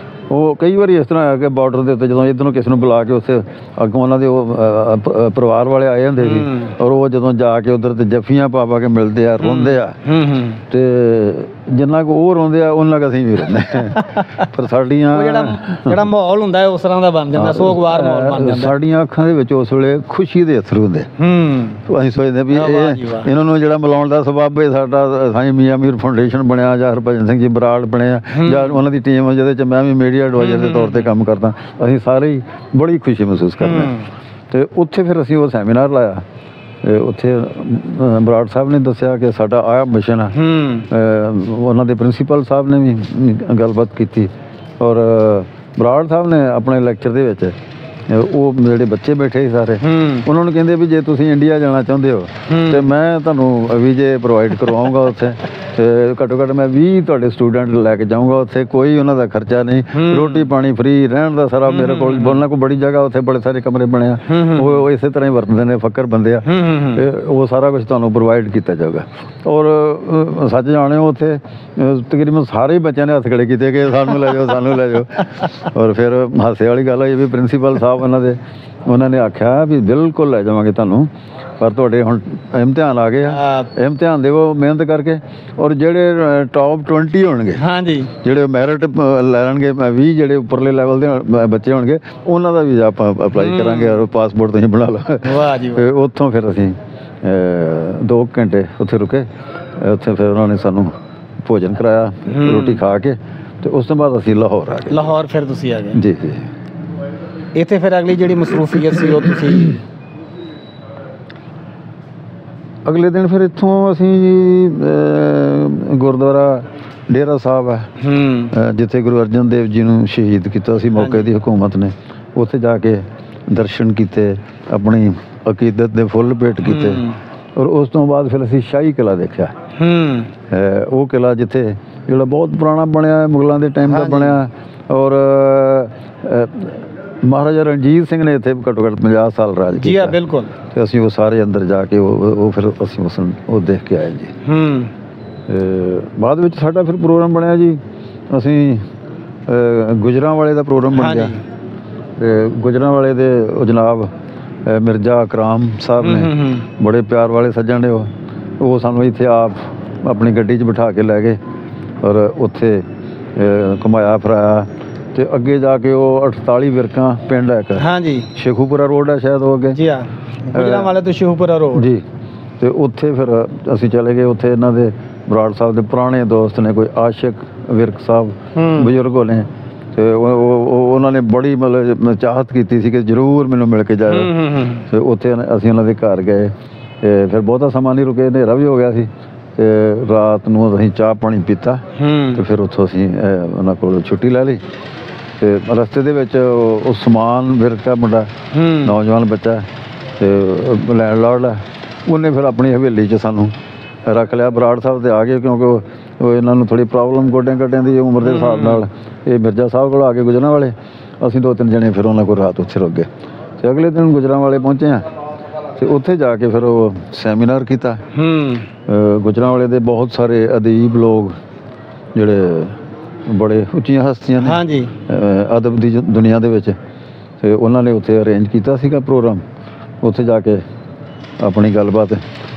ਉਹ ਕਈ ਵਾਰੀ ਇਸ ਤਰ੍ਹਾਂ ਆ ਕਿ ਬਾਰਡਰ ਦੇ ਉੱਤੇ ਜਦੋਂ ਇੱਧਰੋਂ ਕਿਸੇ ਨੂੰ ਬੁਲਾ ਕੇ ਉੱਥੇ ਅੱਗੋਂ ਉਹਨਾਂ ਦੇ ਉਹ ਪਰਿਵਾਰ ਵਾਲੇ ਆਏ ਹੁੰਦੇ ਸੀ, ਔਰ ਉਹ ਜਦੋਂ ਜਾ ਕੇ ਉੱਧਰ ਤੇ ਜੱਫੀਆਂ ਪਾ ਪਾ ਕੇ ਮਿਲਦੇ ਆ, ਰੋਂਦੇ ਆ, ਤੇ ਜਿੰਨਾ ਕੁ ਉਹ ਰੋਂਦੇ ਆ ਉਹਨਾਂ ਕੁ ਅਸੀਂ ਵੀ ਰੋਂਦੇ। ਪਰ ਸਾਡੀਆਂ ਜਿਹੜਾ ਮਾਹੌਲ ਹੁੰਦਾ ਹੈ ਉਸ ਤਰ੍ਹਾਂ ਦਾ ਬਣ ਜਾਂਦਾ, ਸੋਗਵਾਰ ਮਾਹੌਲ ਬਣ ਜਾਂਦਾ। ਸਾਡੀਆਂ ਅੱਖਾਂ ਦੇ ਵਿੱਚ ਉਸ ਵੇਲੇ ਖੁਸ਼ੀ ਦੇ ਅਥਰੂ ਹੁੰਦੇ। ਅਸੀਂ ਸੋਚਦੇ ਵੀ ਇਹਨਾਂ ਨੂੰ ਜਿਹੜਾ ਮਿਲਾਉਣ ਦਾ ਸਬੱਬ ਹੈ ਸਾਡਾ ਸਾਈਂ ਮੀਆਂ ਮੀਰ ਫਾਊਂਡੇਸ਼ਨ ਬਣਿਆ, ਜਾਂ ਹਰਭਜਨ ਸਿੰਘ ਜੀ ਬਰਾੜ ਬਣਿਆ, ਜਾਂ ਉਹਨਾਂ ਦੀ ਟੀਮ ਜਿਹਦੇ 'ਚ ਮੈਂ ਵੀ ਮੀਡੀਆ ਐਡਵਾਈਜ਼ਰ ਦੇ ਤੌਰ 'ਤੇ ਕੰਮ ਕਰਦਾ। ਅਸੀਂ ਸਾਰੇ ਹੀ ਬੜੀ ਖੁਸ਼ੀ ਮਹਿਸੂਸ ਕਰਦੇ ਹਾਂ। ਅਤੇ ਉੱਥੇ ਫਿਰ ਅਸੀਂ ਉਹ ਸੈਮੀਨਾਰ ਲਾਇਆ। ਉੱਥੇ ਬਰਾੜ ਸਾਹਿਬ ਨੇ ਦੱਸਿਆ ਕਿ ਸਾਡਾ ਆਹ ਮਿਸ਼ਨ ਆ। ਉਹਨਾਂ ਦੇ ਪ੍ਰਿੰਸੀਪਲ ਸਾਹਿਬ ਨੇ ਵੀ ਗੱਲਬਾਤ ਕੀਤੀ, ਔਰ ਬਰਾੜ ਸਾਹਿਬ ਨੇ ਆਪਣੇ ਲੈਕਚਰ ਦੇ ਵਿੱਚ ਉਹ ਜਿਹੜੇ ਬੱਚੇ ਬੈਠੇ ਸੀ ਸਾਰੇ, ਉਹਨਾਂ ਨੂੰ ਕਹਿੰਦੇ ਵੀ ਜੇ ਤੁਸੀਂ ਇੰਡੀਆ ਜਾਣਾ ਚਾਹੁੰਦੇ ਹੋ ਤੇ ਮੈਂ ਤੁਹਾਨੂੰ ਵੀਜ਼ੇ ਪ੍ਰੋਵਾਈਡ ਕਰਵਾਊਂਗਾ ਉੱਥੇ, ਤੇ ਘੱਟੋ ਘੱਟ ਮੈਂ 20 ਤੁਹਾਡੇ ਸਟੂਡੈਂਟ ਲੈ ਕੇ ਜਾਊਂਗਾ ਉੱਥੇ, ਕੋਈ ਉਹਨਾਂ ਦਾ ਖਰਚਾ ਨਹੀਂ, ਰੋਟੀ ਪਾਣੀ ਫ੍ਰੀ, ਰਹਿਣ ਦਾ ਸਾਰਾ ਮੇਰੇ ਕੋਲ, ਉਹਨਾਂ ਕੋਲ ਬੜੀ ਜਗ੍ਹਾ ਉੱਥੇ, ਬੜੇ ਸਾਰੇ ਕਮਰੇ ਬਣੇ ਆ, ਉਹ ਇਸੇ ਤਰ੍ਹਾਂ ਹੀ ਵਰਤਦੇ ਨੇ, ਫਕਰ ਬੰਦੇ ਆ, ਤੇ ਉਹ ਸਾਰਾ ਕੁਝ ਤੁਹਾਨੂੰ ਪ੍ਰੋਵਾਈਡ ਕੀਤਾ ਜਾਊਗਾ। ਔਰ ਸੱਚ ਜਾਣੇ ਉੱਥੇ ਤਕਰੀਬਨ ਸਾਰੇ ਬੱਚਿਆਂ ਨੇ ਹੱਥ ਖੜੇ ਕੀਤੇ ਕਿ ਸਾਨੂੰ ਲੈ ਜਾਓ, ਸਾਨੂੰ ਲੈ ਜਾਓ। ਔਰ ਫਿਰ ਹਾਸੇ ਵਾਲੀ ਗੱਲ ਹੋਈ ਵੀ ਪ੍ਰਿੰਸੀਪਲ ਸਾਹਿਬ ਉਹਨਾਂ ਨੇ ਆਖਿਆ ਵੀ ਬਿਲਕੁਲ ਲੈ ਜਾਵਾਂਗੇ ਤੁਹਾਨੂੰ, ਪਰ ਤੁਹਾਡੇ ਹੁਣ ਇਮਤਿਹਾਨ ਆ ਗਏ ਆ, ਇਮਤਿਹਾਨ ਦੇਵੋ ਮਿਹਨਤ ਕਰਕੇ, ਔਰ ਜਿਹੜੇ ਟੌਪ 20 ਹੋਣਗੇ, ਜਿਹੜੇ ਮੈਰਿਟ ਲੈਣਗੇ, 20 ਜਿਹੜੇ ਉੱਪਰਲੇ ਲੈਵਲ ਦੇ ਬੱਚੇ ਹੋਣਗੇ, ਉਹਨਾਂ ਦਾ ਵੀ ਆਪਾਂ ਅਪਲਾਈ ਕਰਾਂਗੇ, ਔਰ ਪਾਸਪੋਰਟ ਤੁਸੀਂ ਬਣਾ ਲਓ। ਉੱਥੋਂ ਫਿਰ ਅਸੀਂ 2 ਘੰਟੇ ਉੱਥੇ ਰੁਕੇ। ਉੱਥੇ ਫਿਰ ਉਹਨਾਂ ਨੇ ਸਾਨੂੰ ਭੋਜਨ ਕਰਾਇਆ, ਰੋਟੀ ਖਾ ਕੇ, ਤੇ ਉਸ ਤੋਂ ਬਾਅਦ ਅਸੀਂ ਲਾਹੌਰ ਆ ਗਏ। ਲਾਹੌਰ ਫਿਰ ਤੁਸੀਂ ਆ ਗਏ? ਜੀ ਜੀ। ਇੱਥੇ ਫਿਰ ਅਗਲੀ ਜਿਹੜੀ ਮਸਰੂਫੀਅਤ ਸੀ ਉਹ ਤੁਸੀਂ? ਅਗਲੇ ਦਿਨ ਫਿਰ ਇੱਥੋਂ ਅਸੀਂ ਗੁਰਦੁਆਰਾ ਡੇਰਾ ਸਾਹਿਬ ਹੈ, ਜਿੱਥੇ ਗੁਰੂ ਅਰਜਨ ਦੇਵ ਜੀ ਨੂੰ ਸ਼ਹੀਦ ਕੀਤਾ ਸੀ ਮੌਕੇ ਦੀ ਹਕੂਮਤ ਨੇ, ਉੱਥੇ ਜਾ ਕੇ ਦਰਸ਼ਨ ਕੀਤੇ, ਆਪਣੀ ਅਕੀਦਤ ਦੇ ਫੁੱਲ ਭੇਟ ਕੀਤੇ। ਔਰ ਉਸ ਤੋਂ ਬਾਅਦ ਫਿਰ ਅਸੀਂ ਸ਼ਾਹੀ ਕਿਲ੍ਹਾ ਦੇਖਿਆ। ਉਹ ਕਿਲ੍ਹਾ ਜਿੱਥੇ ਜਿਹੜਾ ਬਹੁਤ ਪੁਰਾਣਾ ਬਣਿਆ, ਮੁਗਲਾਂ ਦੇ ਟਾਈਮ ਦਾ ਬਣਿਆ, ਔਰ ਮਹਾਰਾਜਾ ਰਣਜੀਤ ਸਿੰਘ ਨੇ ਇੱਥੇ ਘੱਟੋ ਘੱਟ 50 ਸਾਲ ਰਾਜ ਕੀਤਾ। ਜੀ ਹਾਂ, ਬਿਲਕੁਲ। ਤੇ ਅਸੀਂ ਉਹ ਸਾਰੇ ਅੰਦਰ ਜਾ ਕੇ ਉਹ ਫਿਰ ਅਸੀਂ ਉਹ ਦੇਖ ਕੇ ਆਏ ਜੀ। ਬਾਅਦ ਵਿੱਚ ਸਾਡਾ ਫਿਰ ਪ੍ਰੋਗਰਾਮ ਬਣਿਆ ਜੀ, ਅਸੀਂ ਗੁਜਰਾਂਵਾਲੇ ਦਾ ਪ੍ਰੋਗਰਾਮ ਬਣ ਗਿਆ। ਤੇ ਗੁਜਰਾਂਵਾਲੇ ਦੇ ਉਹ ਜਨਾਬ ਮਿਰਜ਼ਾ ਇਕਰਾਮ ਸਾਹਿਬ ਨੇ, ਬੜੇ ਪਿਆਰ ਵਾਲੇ ਸੱਜਣ ਨੇ, ਉਹ ਸਾਨੂੰ ਇੱਥੇ ਆਪ ਆਪਣੀ ਗੱਡੀ 'ਚ ਬਿਠਾ ਕੇ ਲੈ ਗਏ, ਔਰ ਉੱਥੇ ਘੁਮਾਇਆ ਫਿਰਾਇਆ। ਤੇ ਅੱਗੇ ਜਾ ਕੇ ਉਹ 48 ਵਿਰਕਾਂ ਪਿੰਡ ਹੈ ਇੱਕ, ਸ਼ੇਖੂਪੁਰਾ ਰੋਡ ਹੈ ਸ਼ਾਇਦ ਉਹ ਅੱਗੇ। ਜੀ ਹਾਂ, ਗੁਜਰਾਂਵਾਲੇ ਤੋਂ ਸ਼ੇਖੂਪੁਰਾ ਰੋਡ ਜੀ। ਤੇ ਉੱਥੇ ਫਿਰ ਅਸੀਂ ਚਲੇ ਗਏ। ਉੱਥੇ ਇਹਨਾਂ ਦੇ ਬਰਾੜ ਸਾਹਿਬ ਦੇ ਪੁਰਾਣੇ ਦੋਸਤ ਨੇ, ਕੋਈ ਆਸ਼ਿਕ ਵਿਰਕ ਸਾਹਿਬ ਬਜ਼ੁਰਗ ਨੇ, ਤੇ ਉਹਨਾਂ ਨੇ ਬੜੀ ਮਤਲਬ ਚਾਹਤ ਕੀਤੀ ਸੀ ਕਿ ਜ਼ਰੂਰ ਮੈਨੂੰ ਮਿਲ ਕੇ ਜਾਇਓ। ਤੇ ਉੱਥੇ ਅਸੀਂ ਉਹਨਾਂ ਦੇ ਘਰ ਗਏ। ਤੇ ਫਿਰ ਬਹੁਤਾ ਸਮਾਂ ਨਹੀਂ ਰੁਕੇ, ਹਨੇਰਾ ਵੀ ਹੋ ਗਿਆ ਸੀ, ਤੇ ਰਾਤ ਨੂੰ ਅਸੀਂ ਚਾਹ ਪਾਣੀ ਪੀਤਾ, ਤੇ ਫਿਰ ਉੱਥੋਂ ਅਸੀਂ ਉਹਨਾਂ ਕੋਲ ਛੁੱਟੀ ਲੈ ਲਈ। ਤੇ ਰਸਤੇ ਦੇ ਵਿੱਚ ਉਸਮਾਨ ਵਿਰਕ ਮੁੰਡਾ, ਨੌਜਵਾਨ ਬੱਚਾ, ਤੇ ਲੈਂਡਲਾਰਡ ਹੈ, ਉਹਨੇ ਫਿਰ ਆਪਣੀ ਹਵੇਲੀ 'ਚ ਸਾਨੂੰ ਰੱਖ ਲਿਆ। ਬਰਾੜ ਸਾਹਿਬ 'ਤੇ ਆ ਗਏ, ਕਿਉਂਕਿ ਉਹ ਇਹਨਾਂ ਨੂੰ ਥੋੜ੍ਹੀ ਪ੍ਰੋਬਲਮ ਗੋਡਿਆਂ ਗੱਡਿਆਂ ਦੀ ਉਮਰ ਦੇ ਹਿਸਾਬ ਨਾਲ। ਇਹ ਮਿਰਜ਼ਾ ਸਾਹਿਬ ਕੋਲ ਆ ਕੇ ਗੁਜਰਾਂਵਾਲੇ, ਅਸੀਂ 2-3 ਜਣੇ ਫਿਰ ਉਹਨਾਂ ਕੋਲ ਰਾਤ ਉੱਥੇ ਰੁਕ ਗਏ। ਤੇ ਅਗਲੇ ਦਿਨ ਗੁਜਰਾਂਵਾਲੇ ਪਹੁੰਚੇ ਹਾਂ, ਤੇ ਉੱਥੇ ਜਾ ਕੇ ਫਿਰ ਉਹ ਸੈਮੀਨਾਰ ਕੀਤਾ। ਗੁਜਰਾਂਵਾਲੇ ਦੇ ਬਹੁਤ ਸਾਰੇ ਅਦੀਬ ਲੋਕ, ਜਿਹੜੇ ਬੜੇ ਉੱਚੀਆਂ ਹਸਤੀਆਂ ਨੇ ਅਦਬ ਦੀ ਦੁਨੀਆ ਦੇ ਵਿੱਚ, ਤੇ ਉਹਨਾਂ ਨੇ ਉੱਥੇ ਅਰੇਂਜ ਕੀਤਾ ਸੀਗਾ ਪ੍ਰੋਗਰਾਮ। ਉੱਥੇ ਜਾ ਕੇ ਆਪਣੀ ਗੱਲਬਾਤ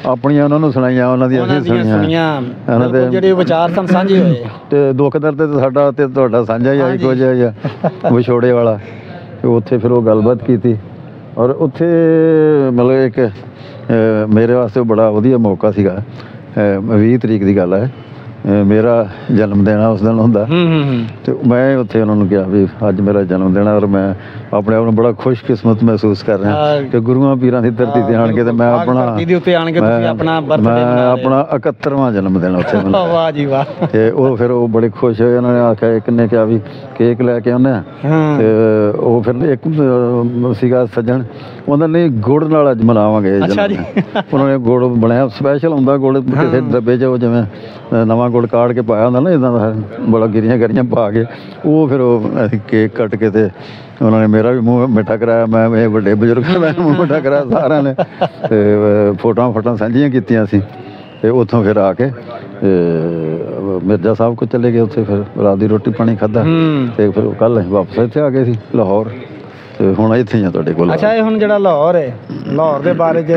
ਆਪਣੀਆਂ ਉਹਨਾਂ ਨੂੰ ਸੁਣਾਈਆਂ, ਉਹਨਾਂ ਦੀਆਂ ਅਸੀਂ ਸੁਣੀਆਂ, ਉਹਨਾਂ ਦੇ ਜਿਹੜੇ ਵਿਚਾਰ ਸਨ ਸਾਂਝੇ ਹੋਏ। ਤੇ ਦੁੱਖ ਦਰਦ ਤੇ ਸਾਡਾ ਤੇ ਤੁਹਾਡਾ ਸਾਂਝਾ ਹੀ ਆ, ਇੱਕੋ ਜਿਹਾ ਵਿਛੋੜੇ ਵਾਲਾ। ਉੱਥੇ ਫਿਰ ਉਹ ਗੱਲਬਾਤ ਕੀਤੀ, ਔਰ ਉੱਥੇ ਮਤਲਬ ਇੱਕ ਮੇਰੇ ਵਾਸਤੇ ਬੜਾ ਵਧੀਆ ਮੌਕਾ ਸੀਗਾ। 20 ਤਰੀਕ ਦੀ ਗੱਲ ਹੈ, ਮੇਰਾ ਜਨਮ ਦਿਨ ਆ ਉਸ ਦਿਨ ਹੁੰਦਾ। ਤੇ ਮੈਂ ਉੱਥੇ ਉਹਨਾਂ ਨੂੰ ਕਿਹਾ ਵੀ ਅੱਜ ਮੇਰਾ ਜਨਮ ਦਿਨ ਆ ਔਰ ਮੈਂ ਆਪਣੇ ਆਪ ਨੂੰ ਬੜਾ ਖੁਸ਼ਕਿਸਮਤ ਮਹਿਸੂਸ ਕਰ ਰਿਹਾ ਕਿ ਗੁਰੂਆਂ ਪੀਰਾਂ ਦੀ ਧਰਤੀ ਤੇ ਆਣ ਕੇ ਤੇ ਮੈਂ ਆਪਣਾ ਆਪਣਾ 71ਵਾਂ ਜਨਮ ਦਿਨ ਉੱਥੇ ਮਨਾਇਆ। ਵਾਹ ਜੀ ਵਾਹ। ਤੇ ਉਹ ਫਿਰ ਉਹ ਬੜੇ ਖੁਸ਼ ਹੋਏ। ਉਹਨਾਂ ਨੇ ਆਖਿਆ ਇੱਕ ਨੇ ਕਿਹਾ ਵੀ ਕੇਕ ਲੈ ਕੇ ਆਉਂਦੇ ਆ ਤੇ ਉਹ ਫਿਰ ਇੱਕ ਸੀਗਾ ਸੱਜਣ ਉਹਦਾ ਨਹੀਂ ਗੁੜ ਨਾਲ ਅੱਜ ਮਨਾਵਾਂਗੇ ਜਨਮ। ਉਹਨਾਂ ਨੇ ਗੁੜ ਬਣਿਆ ਸਪੈਸ਼ਲ ਹੁੰਦਾ ਗੁੜ ਕਿਸੇ ਡੱਬੇ 'ਚ ਉਹ ਜਿਵੇਂ ਨਵਾਂ ਗੁੜ ਕਾੜ ਕੇ ਪਾਇਆ ਹੁੰਦਾ ਨਾ ਇੱਦਾਂ ਦਾ ਬੜਾ ਗਿਰੀਆਂ ਪਾ ਕੇ ਉਹ ਫਿਰ ਉਹ ਅਸੀਂ ਕੇਕ ਕੱਟ ਕੇ ਤੇ ਉਹਨਾਂ ਨੇ ਮੇਰਾ ਵੀ ਮੂੰਹ ਮਿੱਠਾ ਕਰਾਇਆ। ਮੈਂ ਇਹ ਵੱਡੇ ਬਜ਼ੁਰਗਾਂ ਦਾ ਮੂੰਹ ਮਿੱਠਾ ਕਰਾਇਆ ਸਾਰਿਆਂ ਨੇ ਤੇ ਫੋਟੋਆਂ ਸਾਂਝੀਆਂ ਕੀਤੀਆਂ ਸੀ। ਤੇ ਉੱਥੋਂ ਫਿਰ ਆ ਕੇ ਮਿਰਜ਼ਾ ਸਾਹਿਬ ਕੋਲ ਚਲੇ ਗਏ। ਉੱਥੇ ਫਿਰ ਰਾਤ ਦੀ ਰੋਟੀ ਪਾਣੀ ਖਾਧਾ ਤੇ ਫਿਰ ਕੱਲ੍ਹ ਅਸੀਂ ਵਾਪਸ ਇੱਥੇ ਆ ਗਏ ਸੀ ਲਾਹੌਰ ਤੇ ਹੁਣ ਇੱਥੇ ਹੀ ਆ ਤੁਹਾਡੇ ਕੋਲ। ਅੱਛਾ ਇਹ ਹੁਣ ਜਿਹੜਾ ਲਾਹੌਰ ਹੈ ਲਾਹੌਰ ਦੇ ਬਾਰੇ 'ਚ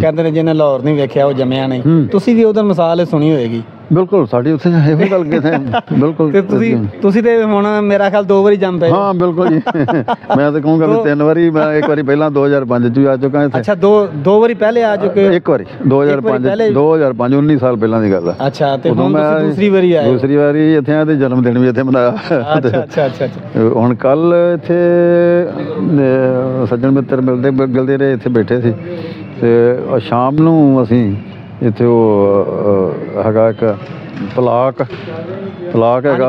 ਕਹਿੰਦੇ ਨੇ ਜਿਹਨੇ ਲਾਹੌਰ ਨਹੀਂ ਵੇਖਿਆ ਉਹ ਜੰਮਿਆ ਨਹੀਂ। ਤੁਸੀਂ ਵੀ ਉਹਦਾ ਮਿਸਾਲ ਸੁਣੀ ਹੋਏਗੀ। ਬਿਲਕੁਲ ਸਾਡੀ ਉੱਥੇ ਇਹੋ ਗੱਲ ਕਿਤੇ ਬਿਲਕੁਲ। ਤੇ ਤੁਸੀਂ ਤੇ ਹੁਣ ਮੇਰਾ ਖਿਆਲ 2 ਵਾਰੀ ਜੰਮ ਪਏ। ਹਾਂ ਬਿਲਕੁਲ ਜੀ। ਮੈਂ ਤਾਂ ਕਹੂੰਗਾ ਵੀ 3 ਵਾਰੀ। ਮੈਂ ਇੱਕ ਵਾਰੀ ਪਹਿਲਾਂ 2005 ਚ ਵੀ ਆ ਚੁੱਕਾ ਇੱਥੇ। ਅੱਛਾ ਦੋ ਵਾਰੀ ਪਹਿਲੇ ਆ ਚੁੱਕੇ। ਇੱਕ ਵਾਰੀ 2005 19 ਸਾਲ ਪਹਿਲਾਂ ਦੀ ਗੱਲ ਆ। ਅੱਛਾ ਤੇ ਹੁਣ ਤੁਸੀਂ ਦੂਸਰੀ ਵਾਰੀ ਆਏ। ਦੂਸਰੀ ਵਾਰੀ ਇੱਥੇ ਆ ਤੇ ਜਨਮ ਦਿਨ ਵੀ ਇੱਥੇ ਮਨਾਇਆ। ਅੱਛਾ ਹੁਣ ਕੱਲ ਇੱਥੇ ਸੱਜਣ ਮਿੱਤਰ ਮਿਲਦੇ ਰਹੇ ਇੱਥੇ ਬੈਠੇ ਸੀ ਤੇ ਸ਼ਾਮ ਨੂੰ ਅਸੀਂ ਇੱਥੇ ਉਹ ਹੈਗਾ ਇੱਕ ਪਲਾਕ ਹੈਗਾ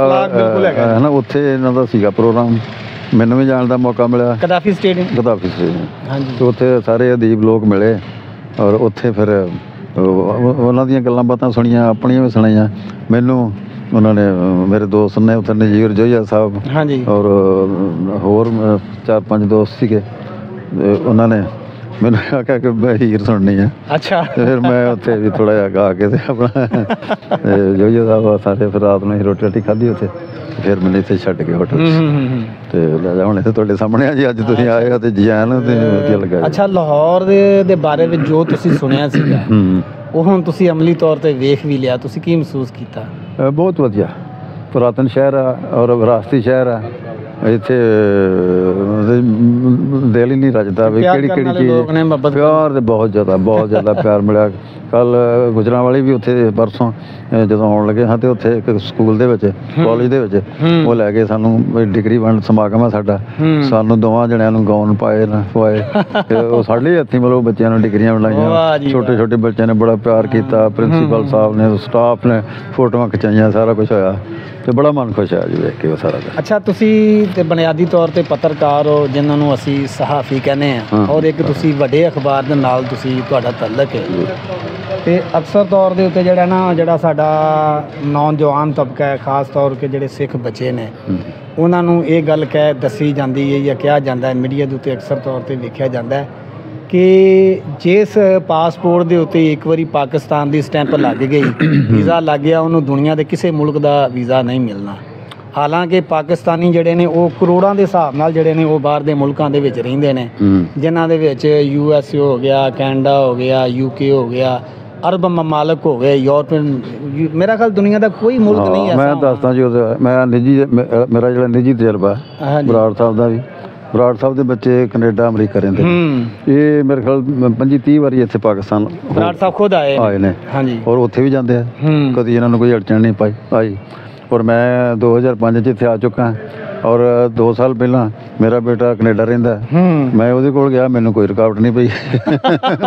ਹੈ ਨਾ ਉੱਥੇ ਇਹਨਾਂ ਦਾ ਸੀਗਾ ਪ੍ਰੋਗਰਾਮ। ਮੈਨੂੰ ਵੀ ਜਾਣ ਦਾ ਮੌਕਾ ਮਿਲਿਆ ਗਦਾਫੀ ਸਟੇਡੀਅਮ। ਹਾਂਜੀ ਤੇ ਉੱਥੇ ਸਾਰੇ ਅਦੀਬ ਲੋਕ ਮਿਲੇ ਔਰ ਉੱਥੇ ਫਿਰ ਉਹਨਾਂ ਦੀਆਂ ਗੱਲਾਂ ਬਾਤਾਂ ਸੁਣੀਆਂ ਆਪਣੀਆਂ ਵੀ ਸੁਣਾਈਆਂ। ਮੈਨੂੰ ਉਹਨਾਂ ਨੇ ਮੇਰੇ ਦੋਸਤ ਨੇ ਉੱਥੇ ਨਜ਼ੀਰ ਜੋਈਆ ਸਾਹਿਬ ਔਰ ਹੋਰ 4-5 ਦੋਸਤ ਸੀਗੇ। ਉਹਨਾਂ ਨੇ ਮੈਨੂੰ ਆਖਿਆ ਕਿ ਮੈਂ ਹੀਰ ਸੁਣਨੀ ਆ। ਅੱਛਾ ਫਿਰ ਮੈਂ ਉੱਥੇ ਵੀ ਥੋੜ੍ਹਾ ਜਿਹਾ ਗਾ ਕੇ ਤੇ ਆਪਣਾ ਜੋਈਆ ਸਾਹਿਬ ਸਾਰੇ ਫਿਰ ਰਾਤ ਨੂੰ ਰੋਟੀ ਖਾਧੀ ਉੱਥੇ। ਫਿਰ ਮੈਨੂੰ ਇੱਥੇ ਛੱਡ ਕੇ ਹੋਟਲ ਤੇ ਹੁਣ ਇੱਥੇ ਤੁਹਾਡੇ ਸਾਹਮਣੇ ਆ ਜੀ। ਅੱਜ ਤੁਸੀਂ ਆਏ ਹੋ ਤੇ ਜੀ ਆਇਆਂ ਨੂੰ ਤੇ ਵਧੀਆ ਲੱਗਾ। ਅੱਛਾ ਲਾਹੌਰ ਦੇ ਬਾਰੇ ਵਿੱਚ ਜੋ ਤੁਸੀਂ ਸੁਣਿਆ ਸੀਗਾ ਉਹ ਹੁਣ ਤੁਸੀਂ ਅਮਲੀ ਤੌਰ ਤੇ ਵੇਖ ਵੀ ਲਿਆ। ਤੁਸੀਂ ਕੀ ਮਹਿਸੂਸ ਕੀਤਾ? ਬਹੁਤ ਵਧੀਆ ਪੁਰਾਤਨ ਸ਼ਹਿਰ ਆ ਔਰ ਵਿਰਾਸਤੀ ਸ਼ਹਿਰ ਆ। ਇੱਥੇ ਦਿਲ ਹੀ ਨਹੀਂ ਰੱਜਦਾ ਵੀ ਕਿਹੜੀ ਚੀਜ਼। ਪਿਆਰ ਤੇ ਬਹੁਤ ਜ਼ਿਆਦਾ ਪਿਆਰ ਮਿਲਿਆ। ਕੱਲ ਗੁਜਰਾਂਵਾਲੀ ਵੀ ਉੱਥੇ ਪਰਸੋਂ ਜਦੋਂ ਆਉਣ ਲੱਗੇ ਹਾਂ ਤੇ ਉੱਥੇ ਇੱਕ ਸਕੂਲ ਦੇ ਵਿੱਚ ਕਾਲਜ ਦੇ ਵਿੱਚ ਉਹ ਲੈ ਕੇ ਸਾਨੂੰ ਡਿਗਰੀ ਵੰਡ ਸਮਾਗਮ ਆ ਸਾਡਾ। ਸਾਨੂੰ ਦੋਵਾਂ ਜਣਿਆਂ ਨੂੰ ਗਾਊਨ ਪਵਾਏ ਤੇ ਉਹ ਸਾਡੇ ਹੱਥੀਂ ਮਤਲਬ ਬੱਚਿਆਂ ਨੂੰ ਡਿਗਰੀਆਂ ਬਣਾਈਆਂ। ਛੋਟੇ ਬੱਚਿਆਂ ਨੇ ਬੜਾ ਪਿਆਰ ਕੀਤਾ। ਪ੍ਰਿੰਸੀਪਲ ਸਾਹਿਬ ਨੇ ਸਟਾਫ ਨੇ ਫੋਟੋਆਂ ਖਿਚਾਈਆਂ ਸਾਰਾ ਕੁਛ ਹੋਇਆ ਤੇ ਬੜਾ ਮਨ ਖੁਸ਼ ਹੋਇਆ ਜੀ ਵੇਖ ਕੇ ਉਹ ਸਾਰਾ। ਅੱਛਾ ਤੁਸੀਂ ਤੇ ਬੁਨਿਆਦੀ ਤੌਰ ਤੇ ਪੱਤਰਕਾਰ ਹੋ ਜਿਹਨਾਂ ਨੂੰ ਅਸੀਂ ਸਹਾਫੀ ਕਹਿੰਦੇ ਹਾਂ ਔਰ ਇੱਕ ਤੁਸੀਂ ਵੱਡੇ ਅਖਬਾਰ ਦੇ ਨਾਲ ਤੁਸੀਂ ਤੁਹਾਡਾ ਤਾਲੁਕ ਹੈ ਤੇ ਅਕਸਰ ਤੌਰ ਦੇ ਉੱਤੇ ਜਿਹੜਾ ਸਾਡਾ ਨੌਜਵਾਨ ਤਬਕਾ ਹੈ ਖਾਸ ਤੌਰ ਕੇ ਜਿਹੜੇ ਸਿੱਖ ਬੱਚੇ ਨੇ ਉਹਨਾਂ ਨੂੰ ਇਹ ਗੱਲ ਦੱਸੀ ਜਾਂਦੀ ਹੈ ਜਾਂ ਕਿਹਾ ਜਾਂਦਾ ਹੈ ਮੀਡੀਆ ਦੇ ਉੱਤੇ ਅਕਸਰ ਤੌਰ ਤੇ ਵੇਖਿਆ ਜਾਂਦਾ ਹੈ ਕਿ ਜਿਸ ਪਾਸਪੋਰਟ ਦੇ ਉੱਤੇ ਇੱਕ ਵਾਰੀ ਪਾਕਿਸਤਾਨ ਦੀ ਸਟੈਂਪ ਲੱਗ ਗਈ ਵੀਜ਼ਾ ਲੱਗ ਗਿਆ ਉਹਨੂੰ ਦੁਨੀਆ ਦੇ ਕਿਸੇ ਮੁਲਕ ਦਾ ਵੀਜ਼ਾ ਨਹੀਂ ਮਿਲਣਾ। ਹਾਲਾਂਕਿ ਪਾਕਿਸਤਾਨੀ ਜਿਹੜੇ ਨੇ ਉਹ ਕਰੋੜਾਂ ਦੇ ਹਿਸਾਬ ਨਾਲ ਜਿਹੜੇ ਨੇ ਉਹ ਬਾਹਰ ਦੇ ਮੁਲਕਾਂ ਦੇ ਵਿੱਚ ਰਹਿੰਦੇ ਨੇ ਜਿਨ੍ਹਾਂ ਦੇ ਵਿੱਚ USA ਹੋ ਗਿਆ, ਕੈਨੇਡਾ ਹੋ ਗਿਆ, UK ਹੋ ਗਿਆ, ਅਰਬ ਮਮਾਲਕ ਹੋ ਗਏ, ਯੂਰਪੀਅਨ। ਮੇਰਾ ਖਿਆਲ ਦੁਨੀਆ ਦਾ ਕੋਈ ਮੁਲਕ ਨਹੀਂ ਐਸਾ। ਮੈਂ ਦੱਸਦਾ ਜੀ ਮੈਂ ਮੇਰਾ ਜਿਹੜਾ ਨਿੱਜੀ ਤਜਰਬਾ ਬਰਾੜ ਸਾਹਿਬ ਦਾ ਵੀ। ਬਰਾੜ ਸਾਹਿਬ ਦੇ ਬੱਚੇ ਕੈਨੇਡਾ ਅਮਰੀਕਾ ਰਹਿੰਦੇ ਇਹ ਮੇਰੇ ਖਿਆਲ 25-30 ਵਾਰੀ ਇੱਥੇ ਪਾਕਿਸਤਾਨ ਬਰਾੜ ਸਾਹਿਬ ਖੁਦ ਆਏ ਨੇ। ਹਾਂਜੀ ਔਰ ਉੱਥੇ ਵੀ ਜਾਂਦੇ ਆ ਕਦੀ ਇਹਨਾਂ ਨੂੰ ਕੋਈ ਅੜਚਣ ਨਹੀਂ ਆਈ। ਔਰ ਮੈਂ 2005 'ਚ ਇੱਥੇ ਆ ਚੁੱਕਾ ਔਰ 2 ਸਾਲ ਪਹਿਲਾਂ ਮੇਰਾ ਬੇਟਾ ਕੈਨੇਡਾ ਰਹਿੰਦਾ ਮੈਂ ਉਹਦੇ ਕੋਲ ਗਿਆ ਮੈਨੂੰ ਕੋਈ ਰੁਕਾਵਟ ਨਹੀਂ ਪਈ।